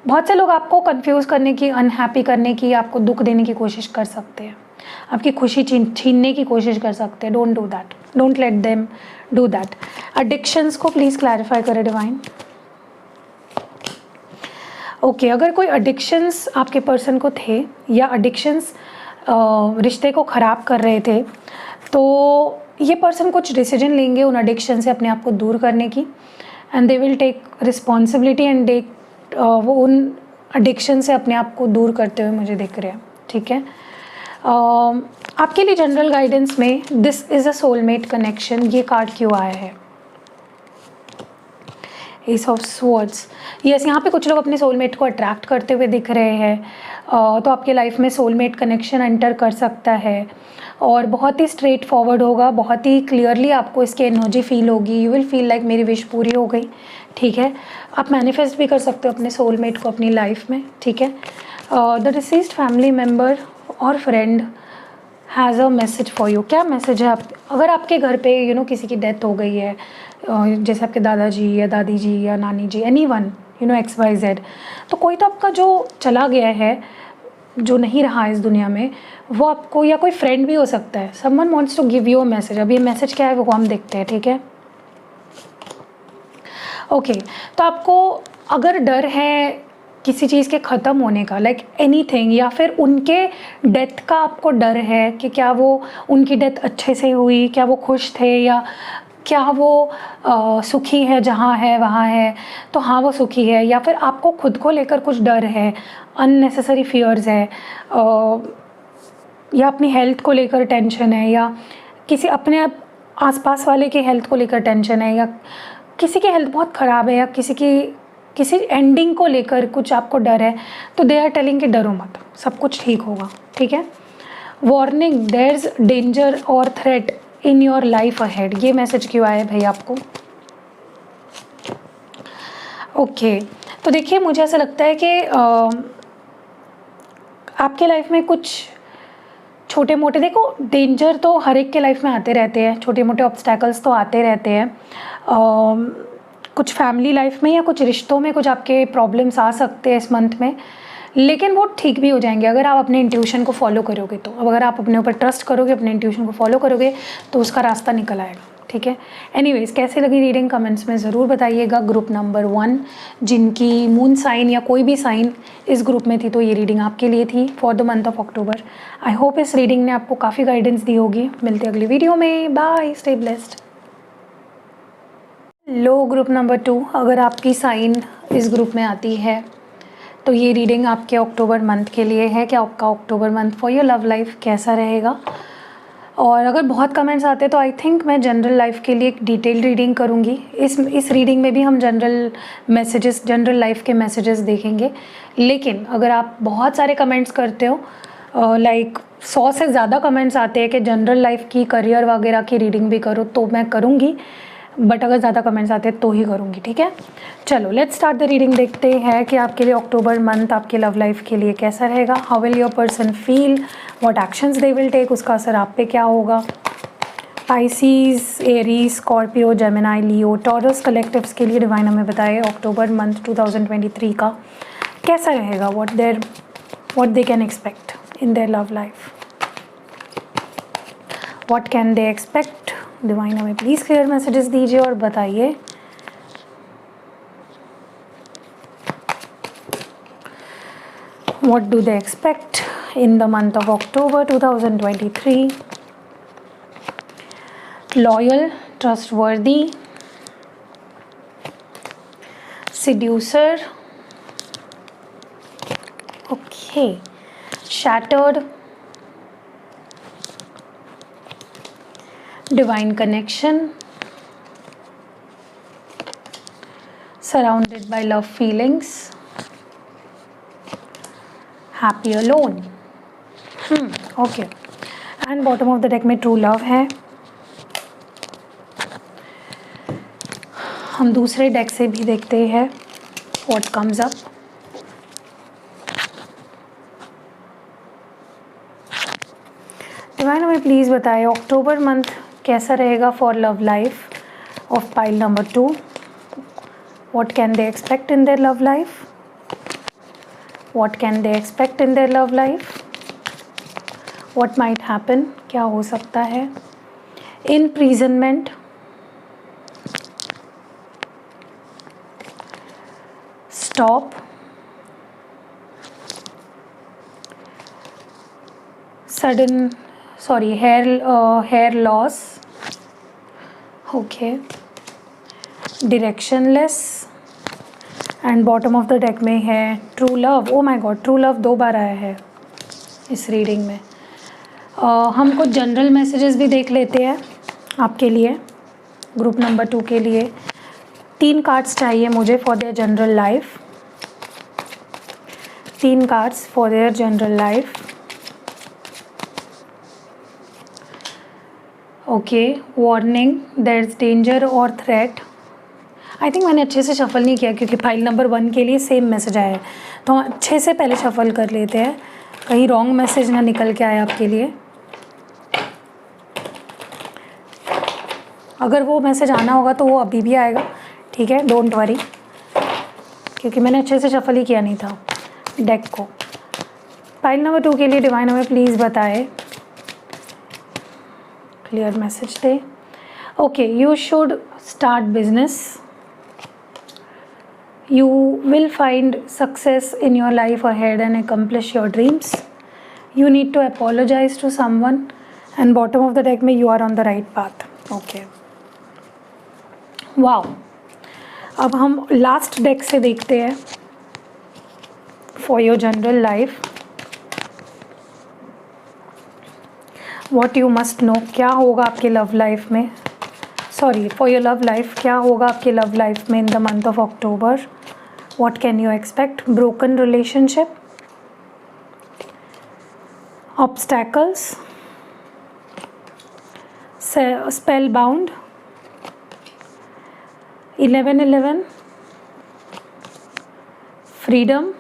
बहुत से लोग आपको कंफ्यूज करने की, अनहैप्पी करने की, आपको दुख देने की कोशिश कर सकते हैं, आपकी खुशी छीनने की कोशिश कर सकते हैं। Don't do that, don't let them do that. Addictions को प्लीज़ क्लैरिफाई करें डिवाइन। ओके, अगर कोई एडिक्शंस आपके पर्सन को थे या एडिक्शंस रिश्ते को ख़राब कर रहे थे, तो ये पर्सन कुछ डिसीजन लेंगे उन एडिक्शन से अपने आप को दूर करने की, and they will take responsibility and वो उन एडिक्शन से अपने आप को दूर करते हुए मुझे दिख रहे हैं, ठीक है। आपके लिए जनरल गाइडेंस में this is a soulmate connection, ये कार्ड क्यों आया है? S of swords. यस, यहाँ पे कुछ लोग अपने सोलमेट को अट्रैक्ट करते हुए दिख रहे हैं, तो आपके लाइफ में सोलमेट कनेक्शन एंटर कर सकता है और बहुत ही स्ट्रेट फॉरवर्ड होगा, बहुत ही क्लियरली आपको इसकी एनर्जी फील होगी। यू विल फील लाइक मेरी विश पूरी हो गई, ठीक है। आप मैनिफेस्ट भी कर सकते हो अपने सोलमेट को अपनी लाइफ में, ठीक है। द डिसीज्ड फैमिली मेम्बर और friend has a message for you. क्या मैसेज है? आप अगर आपके घर पे किसी की डेथ हो गई है, जैसे आपके दादाजी या दादी जी या नानी जी, एनीवन XYZ, तो कोई तो आपका जो चला गया है, जो नहीं रहा इस दुनिया में, वो आपको, या कोई फ्रेंड भी हो सकता है, someone wants to give you a message. अब ये मैसेज क्या है वो हम देखते हैं, ठीक है। ओके, तो आपको अगर डर है किसी चीज़ के ख़त्म होने का, लाइक एनीथिंग, या फिर उनके डेथ का आपको डर है कि क्या वो उनकी डेथ अच्छे से हुई, क्या वो खुश थे, या क्या वो सुखी है, जहाँ है वहाँ है, तो हाँ वो सुखी है, या फिर आपको खुद को लेकर कुछ डर है, अननेसेसरी फियर्स है, या अपनी हेल्थ को लेकर टेंशन है, या किसी अपने आसपास वाले की हेल्थ को लेकर टेंशन है, या किसी की हेल्थ बहुत ख़राब है, या किसी एंडिंग को लेकर कुछ आपको डर है, तो दे आर टेलिंग कि डरो मत, सब कुछ ठीक होगा, ठीक है। वार्निंग, देयर इज डेंजर और threat in your life ahead. ये मैसेज क्यों आया भाई आपको? ओके, तो देखिए मुझे ऐसा लगता है कि आपके लाइफ में कुछ छोटे मोटे, देखो डेंजर तो हर एक के लाइफ में आते रहते हैं, छोटे मोटे ऑब्स्टैकल्स तो आते रहते हैं। कुछ फैमिली लाइफ में या कुछ रिश्तों में कुछ आपके प्रॉब्लम्स आ सकते हैं इस मंथ में, लेकिन वो ठीक भी हो जाएंगे अगर आप अपने इंट्यूशन को फॉलो करोगे। तो अब अगर आप अपने ऊपर ट्रस्ट करोगे, अपने इंट्यूशन को फॉलो करोगे, तो उसका रास्ता निकल आएगा, ठीक है। एनीवेज, कैसे लगी रीडिंग कमेंट्स में ज़रूर बताइएगा। ग्रुप नंबर 1 जिनकी मून साइन या कोई भी साइन इस ग्रुप में थी, तो ये रीडिंग आपके लिए थी for the month of October. I hope इस रीडिंग ने आपको काफ़ी गाइडेंस दी होगी। मिलते हैं अगली वीडियो में। Bye, stay blessed. लो ग्रुप नंबर 2, अगर आपकी साइन इस ग्रुप में आती है तो ये रीडिंग आपके अक्टूबर मंथ के लिए है कि आपका October month for your love life कैसा रहेगा। और अगर बहुत कमेंट्स आते हैं तो आई थिंक मैं जनरल लाइफ के लिए एक डिटेल्ड रीडिंग करूँगी। इस रीडिंग में भी हम जनरल लाइफ के मैसेजेस देखेंगे। लेकिन अगर आप बहुत सारे कमेंट्स करते हो, लाइक 100 से ज़्यादा कमेंट्स आते हैं कि जनरल लाइफ की, करियर वगैरह की रीडिंग भी करो, तो मैं करूँगी। बट अगर ज़्यादा कमेंट्स आते हैं तो ही करूँगी, ठीक है। चलो लेट्स स्टार्ट द रीडिंग। देखते हैं कि आपके लिए अक्टूबर मंथ आपके लव लाइफ के लिए कैसा रहेगा। How will your person feel, what actions they will take, उसका असर आप पे क्या होगा। Pisces, Aries, Scorpio, Gemini, Leo, Taurus collectives के लिए डिवाइन हमें बताए अक्टूबर मंथ 2023 का कैसा रहेगा। What they can expect in their love life, what can they expect. Divine हमें प्लीज़ क्लियर मैसेजेस दीजिए और बताइए। What do they expect in the month of October 2023। Loyal, trustworthy, seducer, okay, shattered, divine connection, surrounded by love feelings, happy alone, okay, and bottom of the deck में true love है। हम दूसरे deck से भी देखते हैं what comes up। Divine हमें please बताएं अक्टूबर मंथ कैसा रहेगा for love life of pile number 2। What can they expect in their love life, what can they expect in their love life, what might happen, क्या हो सकता है। Imprisonment, stop, hair loss, okay, directionless, and bottom of the deck में है true love. Oh my God, true love 2 बार आया है इस रीडिंग में। हम कुछ जनरल मैसेजेस भी देख लेते हैं आपके लिए। ग्रुप नंबर 2 के लिए 3 कार्ड्स चाहिए मुझे for their general life. 3 cards for their general life. Okay, warning, there is danger और थ्रेट। आई थिंक मैंने अच्छे से शफल नहीं किया क्योंकि फाइल नंबर 1 के लिए सेम मैसेज आया है, तो हम अच्छे से पहले शफल कर लेते हैं, कहीं रॉन्ग मैसेज ना निकल के आए आपके लिए। अगर वो मैसेज आना होगा तो वो अभी भी आएगा, ठीक है, डोंट वरी, क्योंकि मैंने अच्छे से शफल ही किया नहीं था डेक को। फाइल नंबर 2 के लिए डिवाइन हमें प्लीज़ बताए, clear message they. Okay, you should start business, you will find success in your life ahead and accomplish your dreams. You need to apologize to someone, and bottom of the deck में you are on the right path. Okay, wow। अब हम last deck से देखते हैं for your general life what you must know, क्या होगा आपके love life में, sorry for your love life, क्या होगा आपके लव लाइफ में in the month of October. What can you expect? Broken relationship, obstacles, spellbound, 1111, freedom,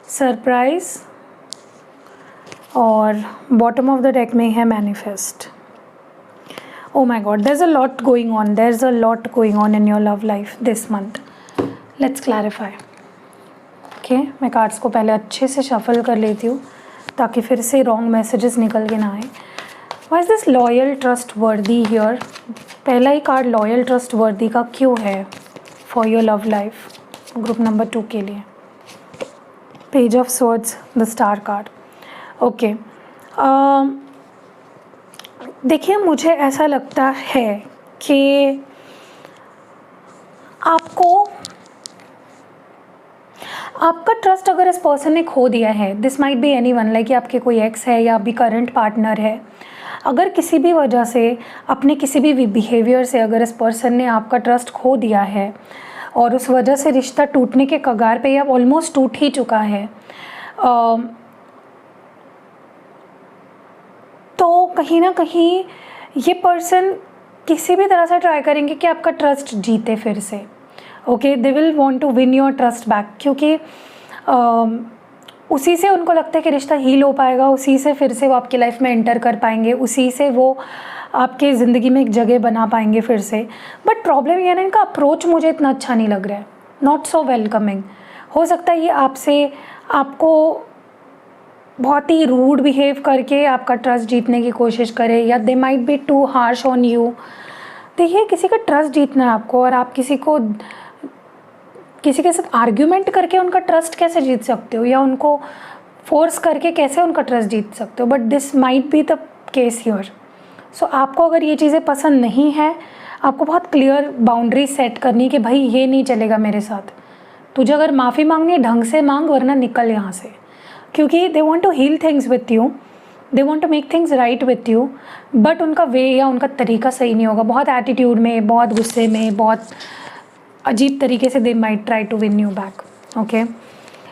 surprise, और bottom of the deck में है manifest. Oh my God, there's a lot going on. There's a lot going on in your love life this month. Let's clarify. Okay, मैं cards को पहले अच्छे से shuffle कर लेती हूँ ताकि फिर से रॉन्ग मैसेजेस निकल के ना आए। Why is this loyal trust वर्दी हियर? पहला ही कार्ड लॉयल ट्रस्ट वर्दी का क्यों है for your love life, group number 2 के लिए? Page of swords, the star card. Okay, देखिए मुझे ऐसा लगता है कि आपका ट्रस्ट अगर इस पर्सन ने खो दिया है, this might B anyone, like आपके कोई एक्स है या अभी करंट पार्टनर है, अगर किसी भी वजह से अपने किसी भी बिहेवियर से अगर इस पर्सन ने आपका ट्रस्ट खो दिया है और उस वजह से रिश्ता टूटने के कगार पे या ऑलमोस्ट टूट ही चुका है, तो कहीं ना कहीं ये पर्सन किसी भी तरह से ट्राई करेंगे कि आपका ट्रस्ट जीते फिर से। Okay, they will want to win your trust back, क्योंकि उसी से उनको लगता है कि रिश्ता हील हो पाएगा, उसी से फिर से वो आपकी लाइफ में एंटर कर पाएंगे, उसी से वो आपके ज़िंदगी में एक जगह बना पाएंगे फिर से। बट प्रॉब्लम ये है ना, इनका अप्रोच मुझे इतना अच्छा नहीं लग रहा है, नॉट सो वेलकमिंग। हो सकता है ये आपको बहुत ही रूड बिहेव करके आपका ट्रस्ट जीतने की कोशिश करे, या they might be too harsh on you. देखिए, किसी का ट्रस्ट जीतना है आपको, और आप किसी के साथ आर्ग्यूमेंट करके उनका ट्रस्ट कैसे जीत सकते हो, या उनको फोर्स करके कैसे उनका ट्रस्ट जीत सकते हो? But this might be the case here. So आपको अगर ये चीज़ें पसंद नहीं है, आपको बहुत क्लियर बाउंड्री सेट करनी कि भाई ये नहीं चलेगा मेरे साथ, तुझे अगर माफ़ी मांगनी है ढंग से मांग, वरना निकल यहाँ से। क्योंकि they want to heal things with you, they want to make things right with you, but उनका वे या उनका तरीका सही नहीं होगा। बहुत एटीट्यूड में, बहुत गुस्से में, बहुत अजीब तरीके से they might try to win you back. Okay,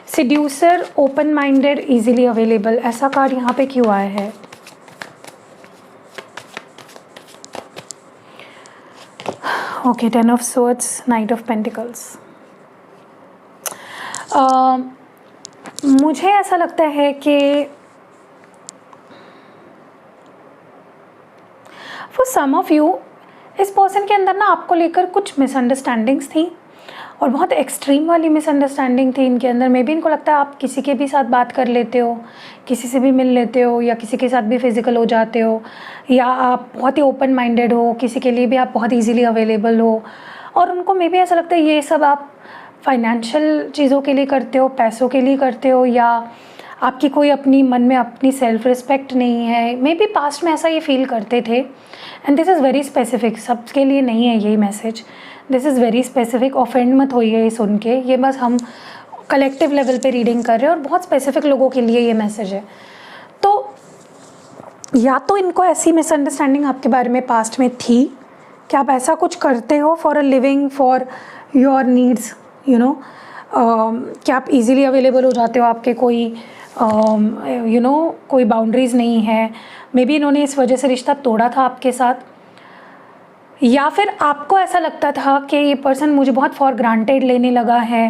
seducer, open minded, easily available, ऐसा कार्ड यहाँ पे क्यों आया है? Okay, 10 of swords, knight of pentacles. मुझे ऐसा लगता है कि फॉर सम ऑफ यू इस पर्सन के अंदर ना आपको लेकर कुछ मिसअंडरस्टैंडिंग्स थी, और बहुत एक्सट्रीम वाली मिसअंडरस्टैंडिंग थी इनके अंदर। मे बी इनको लगता है आप किसी के भी साथ बात कर लेते हो, किसी से भी मिल लेते हो, या किसी के साथ भी फिजिकल हो जाते हो, या आप बहुत ही ओपन माइंडेड हो, किसी के लिए भी आप बहुत ईजीली अवेलेबल हो। और उनको मे बी ऐसा लगता है ये सब आप फाइनेंशियल चीज़ों के लिए करते हो, पैसों के लिए करते हो, या आपकी कोई अपनी मन में अपनी सेल्फ रिस्पेक्ट नहीं है। मे बी पास्ट में ऐसा ये फील करते थे, and this is very specific, सबके लिए नहीं है यही message, this is very specific. Offend मत होइए ये सुन के, ये बस हम कलेक्टिव लेवल पे रीडिंग कर रहे हैं और बहुत स्पेसिफिक लोगों के लिए ये मैसेज है। तो या तो इनको ऐसी मिसअंडरस्टैंडिंग आपके बारे में पास्ट में थी कि आप ऐसा कुछ करते हो for a living, for your needs, you know, कि आप इजीली अवेलेबल हो जाते हो, आपके कोई कोई बाउंड्रीज़ नहीं है। मे बी इन्होंने इस वजह से रिश्ता तोड़ा था आपके साथ, या फिर आपको ऐसा लगता था कि ये पर्सन मुझे बहुत फॉर ग्रांटेड लेने लगा है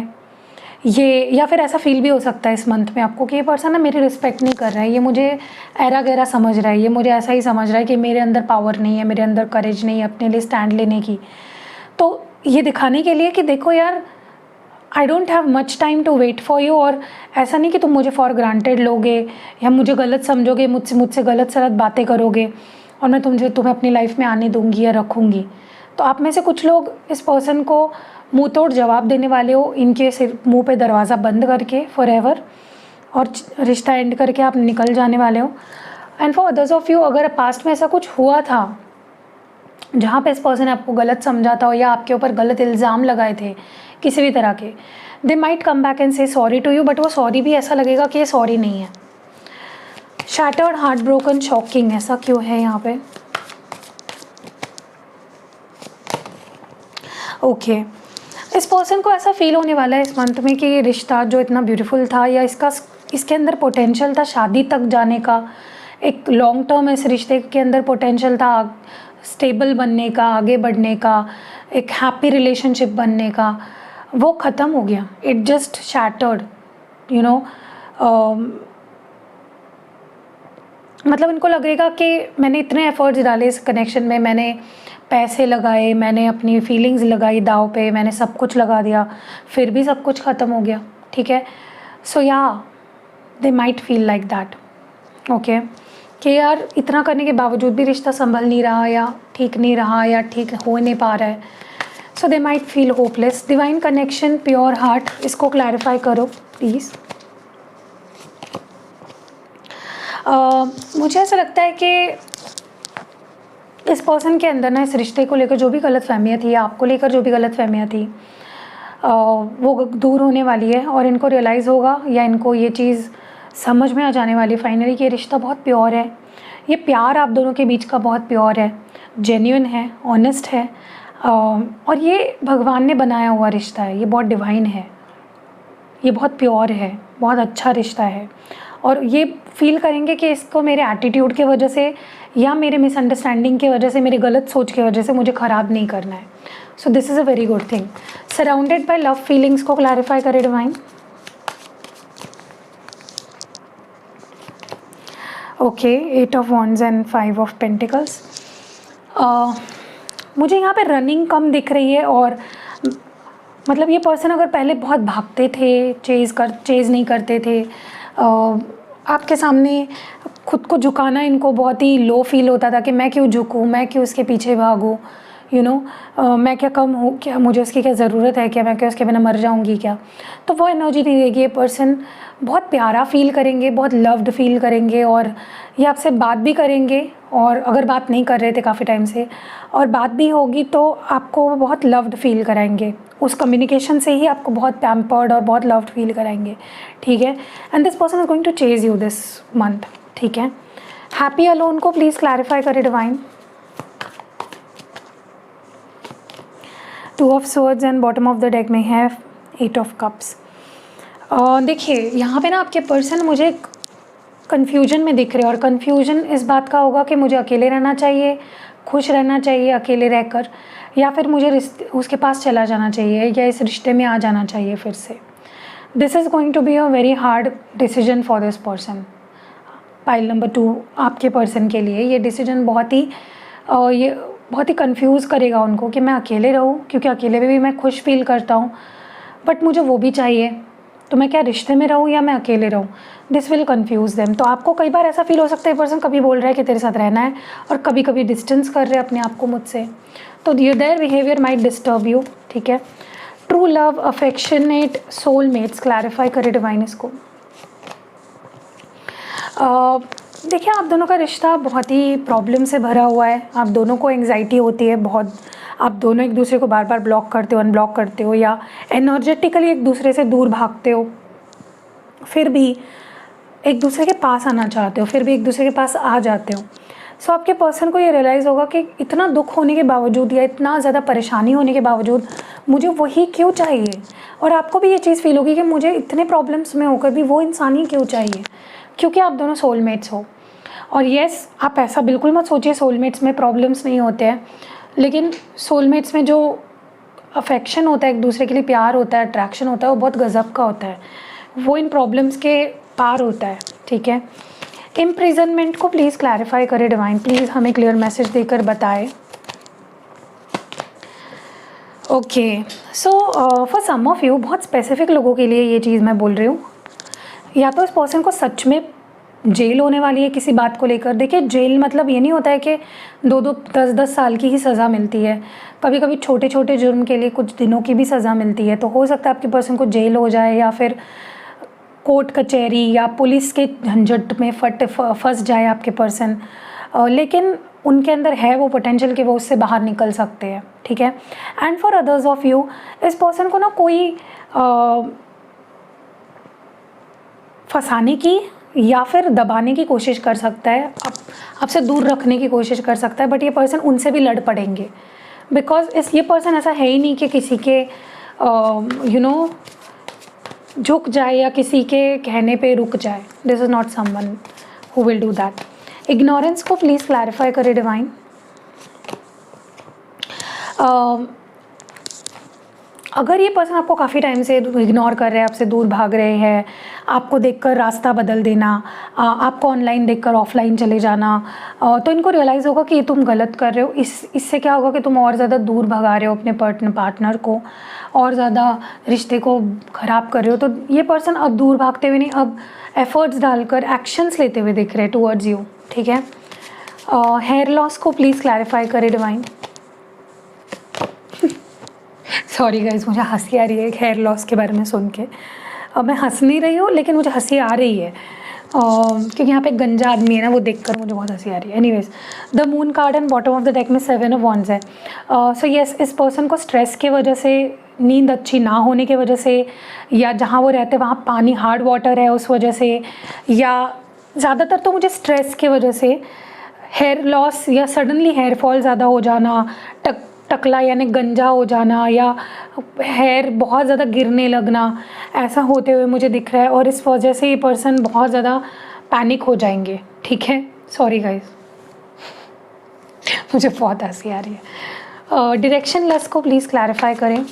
ये, या फिर ऐसा फील भी हो सकता है इस मंथ में आपको कि ये पर्सन ना मेरी रिस्पेक्ट नहीं कर रहा है, ये मुझे ऐरा गैरा समझ रहा है, ये मुझे ऐसा ही समझ रहा है कि मेरे अंदर पावर नहीं है, मेरे अंदर करेज नहीं है अपने लिए स्टैंड लेने की। तो ये दिखाने के लिए कि देखो यार, I don't have much time to wait for you, और ऐसा नहीं कि तुम मुझे फॉर ग्रांटेड लोगे या मुझे गलत समझोगे, मुझसे गलत सलत बातें करोगे और मैं तुम्हें अपनी लाइफ में आने दूंगी या रखूँगी। तो आप में से कुछ लोग इस पर्सन को मुंह तोड़ जवाब देने वाले हो, इनके सिर मुंह पे दरवाज़ा बंद करके फॉर एवर, और रिश्ता एंड करके आप निकल जाने वाले हो। And for others of you, अगर पास्ट में ऐसा कुछ हुआ था जहाँ पे इस पर्सन ने आपको गलत समझा था या आपके ऊपर गलत इल्ज़ाम लगाए थे किसी भी तरह के, they might come back and से सॉरी टू यू, बट वो सॉरी भी ऐसा लगेगा कि ये सॉरी नहीं है। शैटर्ड, हार्ट ब्रोकन, शॉकिंग, ऐसा क्यों है यहाँ पे? ओके, इस पर्सन को ऐसा फील होने वाला है इस मंथ में कि ये रिश्ता जो इतना ब्यूटीफुल था, या इसके अंदर पोटेंशियल था शादी तक जाने का, एक लॉन्ग टर्म इस रिश्ते के अंदर पोटेंशियल था स्टेबल बनने का, आगे बढ़ने का, एक हैप्पी रिलेशनशिप बनने का, वो ख़त्म हो गया। It just shattered, you know. मतलब इनको लगेगा कि मैंने इतने एफर्ट्स डाले इस कनेक्शन में, मैंने पैसे लगाए, मैंने अपनी फीलिंग्स लगाई दाव पे, मैंने सब कुछ लगा दिया, फिर भी सब कुछ ख़त्म हो गया। ठीक है, सो या दे might feel like that. Okay, कि यार इतना करने के बावजूद भी रिश्ता संभल नहीं रहा या ठीक नहीं रहा या ठीक हो नहीं पा रहा है। So they might feel hopeless. Divine connection, pure heart, इसको क्लैरिफाई करो प्लीज़। मुझे ऐसा लगता है कि इस पर्सन के अंदर ना इस रिश्ते को लेकर जो भी गलतफहमियाँ थी या आपको लेकर जो भी गलतफहमियाँ थी वो दूर होने वाली है और इनको रियलाइज़ होगा या इनको ये चीज़ समझ में आ जाने वाली फाइनली कि ये रिश्ता बहुत प्योर है। ये प्यार आप दोनों के बीच का बहुत प्योर है, जेन्युइन है, ऑनेस्ट है और ये भगवान ने बनाया हुआ रिश्ता है। ये बहुत डिवाइन है, ये बहुत प्योर है, बहुत अच्छा रिश्ता है और ये फील करेंगे कि इसको मेरे एटीट्यूड की वजह से या मेरे मिसअंडरस्टैंडिंग की वजह से, मेरी गलत सोच की वजह से मुझे ख़राब नहीं करना है। So this is a very good thing. Surrounded by love feelings को क्लैरिफाई करें divine. Okay, 8 of wands and 5 of pentacles. मुझे यहाँ पे रनिंग कम दिख रही है और मतलब ये पर्सन अगर पहले बहुत भागते थे, चेज़ नहीं करते थे, आपके सामने खुद को झुकाना इनको बहुत ही लो फील होता था कि मैं क्यों झुकूँ, मैं क्यों उसके पीछे भागूँ, मैं क्या कम हूँ क्या, मुझे उसकी क्या ज़रूरत है क्या, मैं क्या उसके बिना मर जाऊँगी क्या। तो वो एनर्जी नहीं देगी। ये पर्सन बहुत प्यारा फील करेंगे, बहुत लव्ड फील करेंगे और ये आपसे बात भी करेंगे और अगर बात नहीं कर रहे थे काफ़ी टाइम से और बात भी होगी तो आपको वो बहुत लव्ड फील कराएंगे। उस कम्युनिकेशन से ही आपको बहुत पैम्पर्ड और बहुत लव्ड फील कराएंगे, ठीक है। And this person is going to chase you this month, ठीक है। हैप्पी अलोन को प्लीज़ क्लैरिफाई करें divine. 2 of swords and bottom of the deck में है 8 ऑफ कप्स। देखिए यहाँ पे ना आपके पर्सन मुझे कन्फ्यूजन में दिख रहे हैं और कन्फ्यूजन इस बात का होगा कि मुझे अकेले रहना चाहिए, खुश रहना चाहिए अकेले रहकर, या फिर मुझे उसके पास चला जाना चाहिए या इस रिश्ते में आ जाना चाहिए फिर से। This is going to be a very hard decision for this person. Pile number 2 आपके पर्सन के लिए ये डिसीजन बहुत ही कंफ्यूज करेगा उनको कि मैं अकेले रहूं, क्योंकि अकेले में भी मैं खुश फील करता हूं बट मुझे वो भी चाहिए, तो मैं क्या रिश्ते में रहूं या मैं अकेले रहूं। This will confuse them. तो आपको कई बार ऐसा फील हो सकता है पर्सन कभी बोल रहा है कि तेरे साथ रहना है और कभी कभी डिस्टेंस कर रहे हैं अपने आप को मुझसे, तो their behaviour might disturb you, ठीक है। True love, affectionate, soulmates, clarify करे डिवाइन इसको। देखिए आप दोनों का रिश्ता बहुत ही प्रॉब्लम से भरा हुआ है। आप दोनों को एंग्जाइटी होती है बहुत, आप दोनों एक दूसरे को बार बार ब्लॉक करते हो, अनब्लॉक करते हो या एनर्जेटिकली एक दूसरे से दूर भागते हो, फिर भी एक दूसरे के पास आना चाहते हो, फिर भी एक दूसरे के पास आ जाते हो। सो आपके पर्सन को ये रियलाइज़ होगा कि इतना दुख होने के बावजूद या इतना ज़्यादा परेशानी होने के बावजूद मुझे वही क्यों चाहिए, और आपको भी ये चीज़ फील होगी कि मुझे इतने प्रॉब्लम्स में होकर भी वो इंसान ही क्यों चाहिए, क्योंकि आप दोनों सोलमेट्स हो। और येस, आप ऐसा बिल्कुल मत सोचिए सोलमेट्स में प्रॉब्लम्स नहीं होते हैं, लेकिन सोलमेट्स में जो अफेक्शन होता है, एक दूसरे के लिए प्यार होता है, अट्रैक्शन होता है, वो बहुत गज़ब का होता है, वो इन प्रॉब्लम्स के पार होता है, ठीक है। इम्प्रिजनमेंट को प्लीज़ क्लैरिफाई करें डिवाइन, प्लीज़ हमें क्लियर मैसेज देकर बताएं। Okay, so for some of you, बहुत स्पेसिफिक लोगों के लिए ये चीज़ मैं बोल रही हूँ, या तो इस पर्सन को सच में जेल होने वाली है किसी बात को लेकर। देखिए जेल मतलब ये नहीं होता है कि 2-2, 10-10 साल की ही सज़ा मिलती है, कभी कभी छोटे छोटे जुर्म के लिए कुछ दिनों की भी सज़ा मिलती है। तो हो सकता है आपके पर्सन को जेल हो जाए या फिर कोर्ट कचहरी या पुलिस के झंझट में फंस जाए आपके पर्सन, लेकिन उनके अंदर है वो पोटेंशियल कि वो उससे बाहर निकल सकते हैं, ठीक है। And for others of you, इस पर्सन को ना कोई फंसाने की या फिर दबाने की कोशिश कर सकता है, आपसे दूर रखने की कोशिश कर सकता है, बट ये पर्सन उनसे भी लड़ पड़ेंगे, बिकॉज ये पर्सन ऐसा है ही नहीं कि किसी के झुक जाए या किसी के कहने पे रुक जाए। This is not someone who will do that. Ignorance को प्लीज़ क्लैरिफाई करे डिवाइन। अगर ये पर्सन आपको काफ़ी टाइम से इग्नोर कर रहे हैं, आपसे दूर भाग रहे हैं, आपको देखकर रास्ता बदल देना, आपको ऑनलाइन देखकर ऑफलाइन चले जाना, तो इनको रियलाइज़ होगा कि ये तुम गलत कर रहे हो। इससे क्या होगा कि तुम और ज़्यादा दूर भगा रहे हो अपने पार्टनर को, और ज़्यादा रिश्ते को ख़राब कर रहे हो। तो ये पर्सन अब दूर भागते हुए नहीं, अब एफर्ट्स डालकर एक्शंस लेते हुए दिख रहे हैं टूवर्ड्स यू, ठीक है। हेयर लॉस को प्लीज़ क्लैरिफाई करें डिवाइन। सॉरी गाइज, मुझे हंसी आ रही है हेयर लॉस के बारे में सुन के। मैं हंस नहीं रही हूँ लेकिन मुझे हंसी आ रही है क्योंकि यहाँ पे एक गंजा आदमी है ना, वो देखकर मुझे बहुत हंसी आ रही है। Anyways, the moon card and bottom of the deck में 7 ऑफ वॉन्ड्स है। सो यस, इस पर्सन को स्ट्रेस की वजह से, नींद अच्छी ना होने की वजह से, या जहाँ वो रहते हैं वहाँ पानी हार्ड वाटर है उस वजह से, या ज़्यादातर तो मुझे स्ट्रेस की वजह से हेयर लॉस या सडनली हेयर फॉल ज़्यादा हो जाना, टकला यानी गंजा हो जाना, या हेयर बहुत ज़्यादा गिरने लगना, ऐसा होते हुए मुझे दिख रहा है। और इस वजह से ये पर्सन बहुत ज़्यादा पैनिक हो जाएंगे। ठीक है, सॉरी गाइस, मुझे बहुत हंसी आ रही है। डायरेक्शन लेस को प्लीज़ क्लैरिफाई करें।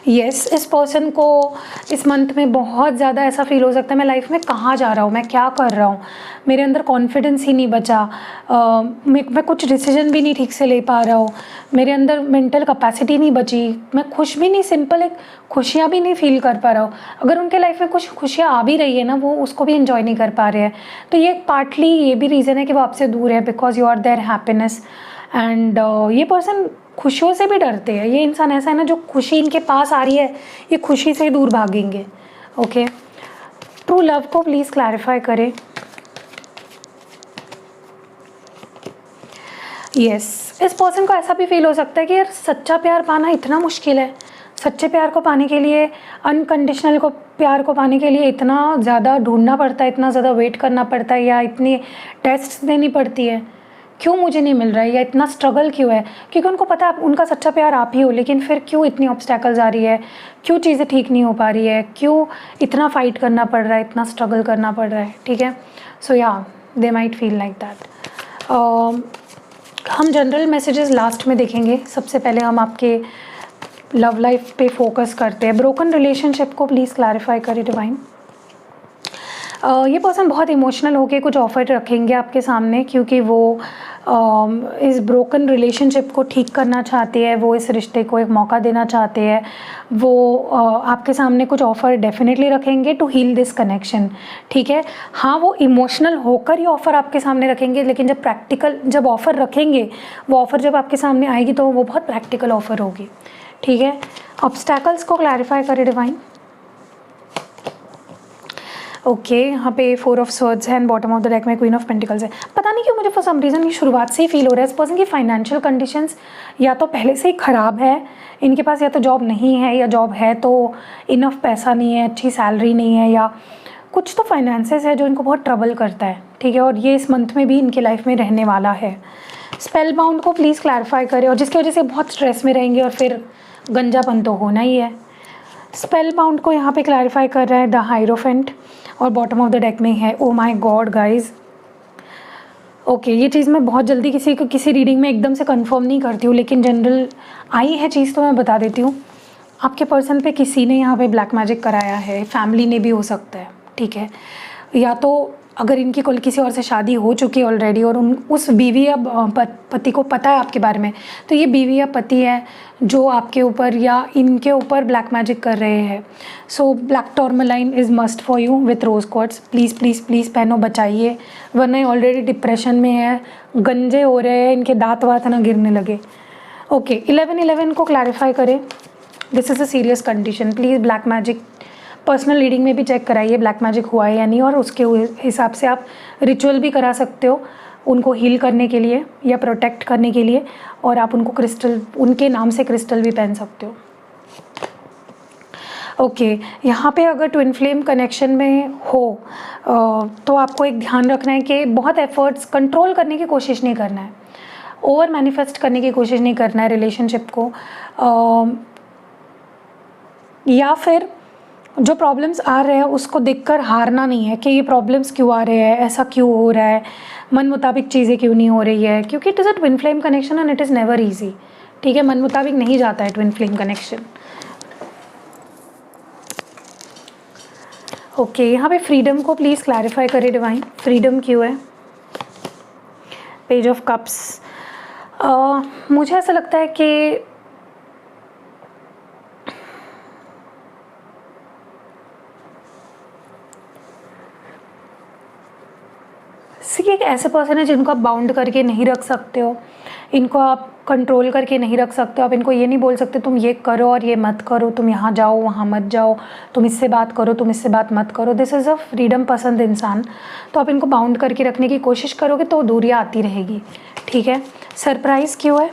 इस पर्सन को इस मंथ में बहुत ज़्यादा ऐसा फील हो सकता है, मैं लाइफ में कहाँ जा रहा हूँ, मैं क्या कर रहा हूँ, मेरे अंदर कॉन्फिडेंस ही नहीं बचा, मैं कुछ डिसीजन भी नहीं ठीक से ले पा रहा हूँ, मेरे अंदर मेंटल कैपेसिटी नहीं बची, मैं खुश भी नहीं, सिंपल एक खुशियाँ भी नहीं फील कर पा रहा हूँ। अगर उनके लाइफ में कुछ खुशियाँ आ भी रही है ना, वो उसको भी इन्जॉय नहीं कर पा रहे हैं। तो ये पार्टली ये भी रीज़न है कि वो आपसे दूर है, because you are their happiness. And ये पर्सन खुशियों से भी डरते हैं। ये इंसान ऐसा है ना, जो खुशी इनके पास आ रही है ये खुशी से ही दूर भागेंगे। ओके, ट्रू लव को प्लीज़ क्लैरिफाई करें। इस पर्सन को ऐसा भी फील हो सकता है कि यार सच्चा प्यार पाना इतना मुश्किल है, सच्चे प्यार को पाने के लिए, अनकंडीशनल को प्यार को पाने के लिए इतना ज़्यादा ढूंढना पड़ता है, इतना ज़्यादा वेट करना पड़ता है, या इतनी टेस्ट देनी पड़ती है, क्यों मुझे नहीं मिल रहा है, या इतना स्ट्रगल क्यों है। क्योंकि उनको पता है उनका सच्चा प्यार आप ही हो, लेकिन फिर क्यों इतनी ऑब्स्टैकल्स आ रही है, क्यों चीज़ें ठीक नहीं हो पा रही है, क्यों इतना फाइट करना पड़ रहा है, इतना स्ट्रगल करना पड़ रहा है। ठीक है, सो या दे माइट फील लाइक दैट। हम जनरल मैसेजेस लास्ट में देखेंगे। सबसे पहले हम आपके लव लाइफ पे फोकस करते हैं। ब्रोकन रिलेशनशिप को प्लीज़ क्लैरिफाई करें डिवाइन। ये पर्सन बहुत इमोशनल होके कुछ ऑफर रखेंगे आपके सामने, क्योंकि वो इस ब्रोकन रिलेशनशिप को ठीक करना चाहते हैं, वो इस रिश्ते को एक मौका देना चाहते हैं। वो आपके सामने कुछ ऑफ़र डेफिनेटली रखेंगे टू हील दिस कनेक्शन। ठीक है, हाँ, वो इमोशनल होकर ये ऑफ़र आपके सामने रखेंगे, लेकिन जब ऑफ़र रखेंगे, वो ऑफ़र जब आपके सामने आएगी तो वो बहुत प्रैक्टिकल ऑफ़र होगी। ठीक है, ऑब्स्टैकल्स को क्लैरिफाई करें डिवाइन। ओके, यहाँ पे 4 ऑफ स्वॉर्ड्स है and bottom of the deck में क्वीन ऑफ पेंटिकल्स है। पता नहीं क्यों मुझे फॉर सम रीज़न ये शुरुआत से ही फील हो रहा है इस पर्सन की फाइनेंशियल कंडीशंस या तो पहले से ही ख़राब है, इनके पास या तो जॉब नहीं है, या जॉब है तो इनफ पैसा नहीं है, अच्छी सैलरी नहीं है, या कुछ तो फाइनेंसेस है जो इनको बहुत ट्रबल करता है। ठीक है, और ये इस मंथ में भी इनके लाइफ में रहने वाला है। स्पेल बाउंड को प्लीज़ क्लैरिफाई करें, और जिसकी वजह से बहुत स्ट्रेस में रहेंगे और फिर गंजापन तो होना ही है। स्पेल बाउंड को यहाँ पे क्लैरिफाई कर रहा है द हाइरोफेंट, और बॉटम ऑफ द डेक में है ओ माय गॉड गाइज। ओके, ये चीज़ मैं बहुत जल्दी किसी रीडिंग में एकदम से कंफर्म नहीं करती हूँ, लेकिन जनरल आई है चीज़ तो मैं बता देती हूँ। आपके पर्सन पे किसी ने यहाँ पे ब्लैक मैजिक कराया है, फैमिली ने भी हो सकता है। ठीक है, या तो अगर इनकी किसी और से शादी हो चुकी है ऑलरेडी और उस बीवी या पति को पता है आपके बारे में, तो ये बीवी या पति है जो आपके ऊपर या इनके ऊपर ब्लैक मैजिक कर रहे हैं। So black tourmaline is must for you with rose quartz. Please please please पहनो, बचाइए, वरना ये ऑलरेडी डिप्रेशन में है, गंजे हो रहे हैं, इनके दांत वात ना गिरने लगे। ओके, 11-11 को क्लैरिफाई करें। This is a serious condition. Please black magic personal reading में भी चेक कराइए ब्लैक मैजिक हुआ है या नहीं, और उसके हिसाब से आप रिचुअल भी करा सकते हो उनको हील करने के लिए या प्रोटेक्ट करने के लिए, और आप उनको क्रिस्टल, उनके नाम से क्रिस्टल भी पहन सकते हो। ओके, यहाँ पे अगर ट्विन फ्लेम कनेक्शन में हो तो आपको एक ध्यान रखना है कि बहुत एफर्ट्स कंट्रोल करने की कोशिश नहीं करना है, ओवर मैनिफेस्ट करने की कोशिश नहीं करना है रिलेशनशिप को, या फिर जो प्रॉब्लम्स आ रहे हैं उसको देखकर हारना नहीं है कि ये प्रॉब्लम्स क्यों आ रहे हैं, ऐसा क्यों हो रहा है, मन मुताबिक चीज़ें क्यों नहीं हो रही है, क्योंकि it is a twin flame connection and it is never easy. ठीक है, मन मुताबिक नहीं जाता है ट्विन फ्लेम कनेक्शन। ओके, यहाँ पे फ्रीडम को प्लीज़ क्लैरिफाई करें डिवाइन। फ्रीडम क्यों है? Page of cups. मुझे ऐसा लगता है कि जैसे कि एक ऐसे पर्सन है जिनको आप बाउंड करके नहीं रख सकते हो, इनको आप कंट्रोल करके नहीं रख सकते हो। आप इनको ये नहीं बोल सकते तुम ये करो और ये मत करो, तुम यहाँ जाओ वहाँ मत जाओ, तुम इससे बात करो तुम इससे बात मत करो। दिस इज़ अ फ्रीडम पसंद इंसान। तो आप इनको बाउंड करके रखने की कोशिश करोगे तो दूरियाँ आती रहेगी, ठीक है। सरप्राइज़ क्यों है?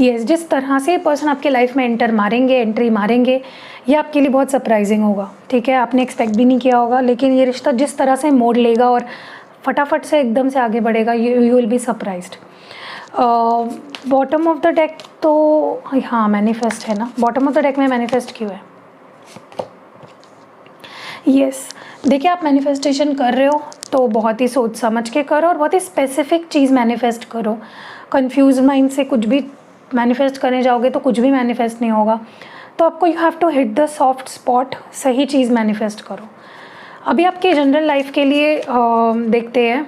यस, जिस तरह से पर्सन आपके लाइफ में एंट्री मारेंगे ये आपके लिए बहुत सरप्राइजिंग होगा, ठीक है। आपने एक्सपेक्ट भी नहीं किया होगा, लेकिन ये रिश्ता जिस तरह से मोड़ लेगा और फटाफट से एकदम से आगे बढ़ेगा, you will be surprised. Bottom of the deck तो हाँ मैनिफेस्ट है ना। बॉटम ऑफ द डेक में मैनिफेस्ट क्यों है? यस, देखिए आप मैनिफेस्टेशन कर रहे हो तो बहुत ही सोच समझ के करो और बहुत ही स्पेसिफिक चीज़ मैनिफेस्ट करो। कंफ्यूज माइंड से कुछ भी मैनिफेस्ट करने जाओगे तो कुछ भी मैनिफेस्ट नहीं होगा। तो आपको you have to hit the soft spot, सही चीज़ मैनिफेस्ट करो। अभी आपके जनरल लाइफ के लिए देखते हैं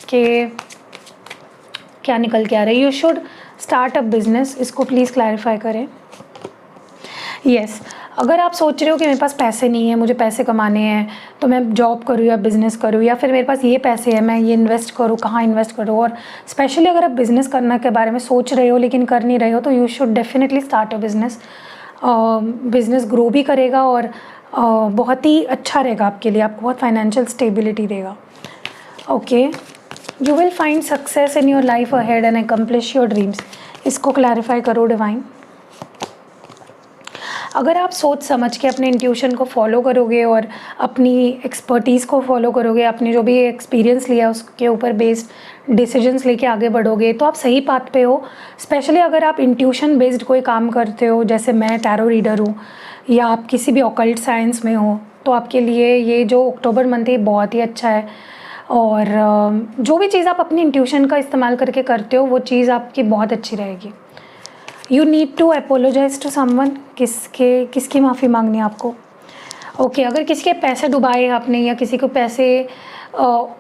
कि क्या निकल के आ रहा है। You should start a business, इसको प्लीज़ क्लैरिफाई करें। यस, अगर आप सोच रहे हो कि मेरे पास पैसे नहीं है, मुझे पैसे कमाने हैं तो मैं जॉब करूँ या बिज़नेस करूँ, या फिर मेरे पास ये पैसे हैं मैं ये इन्वेस्ट करूँ, कहाँ इन्वेस्ट करूँ, और स्पेशली अगर आप बिज़नेस करने के बारे में सोच रहे हो लेकिन कर नहीं रहे हो, तो you should definitely start a business. Business grow भी करेगा और बहुत ही अच्छा रहेगा आपके लिए, आपको बहुत फाइनेंशियल स्टेबिलिटी देगा। Okay, you will find success in your life ahead and accomplish your dreams, इसको क्लैरिफाई करो डिवाइन। अगर आप सोच समझ के अपने इंट्यूशन को फॉलो करोगे और अपनी एक्सपर्टीज़ को फॉलो करोगे, अपने जो भी एक्सपीरियंस लिया उसके ऊपर बेस्ड डिसीजंस लेके आगे बढ़ोगे, तो आप सही पाथ पे हो। स्पेशली अगर आप इंट्यूशन बेस्ड कोई काम करते हो, जैसे मैं टैरो रीडर हूँ, या आप किसी भी ऑकल्ट साइंस में हो, तो आपके लिए ये जो अक्टूबर मंथ है बहुत ही अच्छा है। और जो भी चीज़ आप अपनी इंट्यूशन का इस्तेमाल करके करते हो वो चीज़ आपकी बहुत अच्छी रहेगी। You need to apologise to someone, किसकी माफ़ी मांगनी है आपको? ओके, अगर किसी के पैसे डुबाए आपने, या किसी को पैसे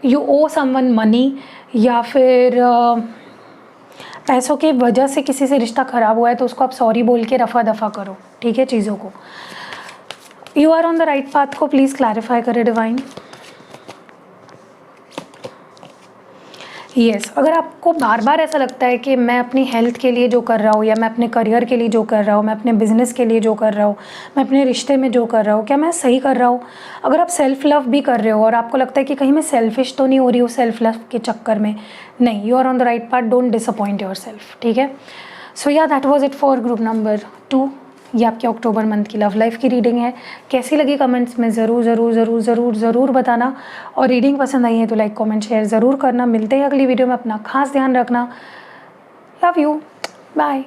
यू ओ समवन मनी, या फिर पैसों की वजह से किसी से रिश्ता ख़राब हुआ है, तो उसको आप सॉरी बोल के रफ़ा दफ़ा करो, ठीक है, चीज़ों को। You are on the right path को प्लीज़ क्लैरिफाई करें डिवाइन। यस, अगर आपको बार बार ऐसा लगता है कि मैं अपनी हेल्थ के लिए जो कर रहा हूँ, या मैं अपने करियर के लिए जो कर रहा हूँ, मैं अपने बिजनेस के लिए जो कर रहा हूँ, मैं अपने रिश्ते में जो कर रहा हूँ, क्या मैं सही कर रहा हूँ? अगर आप सेल्फ लव भी कर रहे हो और आपको लगता है कि कहीं मैं सेल्फिश तो नहीं हो रही हूँ सेल्फ लव के चक्कर में, नहीं, you are on the right path, don't disappoint yourself, ठीक है। सो या that was it for group number 2। ये आपके अक्टूबर मंथ की लव लाइफ की रीडिंग है। कैसी लगी कमेंट्स में ज़रूर बताना, और रीडिंग पसंद आई है तो लाइक कमेंट शेयर ज़रूर करना। मिलते हैं अगली वीडियो में, अपना खास ध्यान रखना। Love you, bye.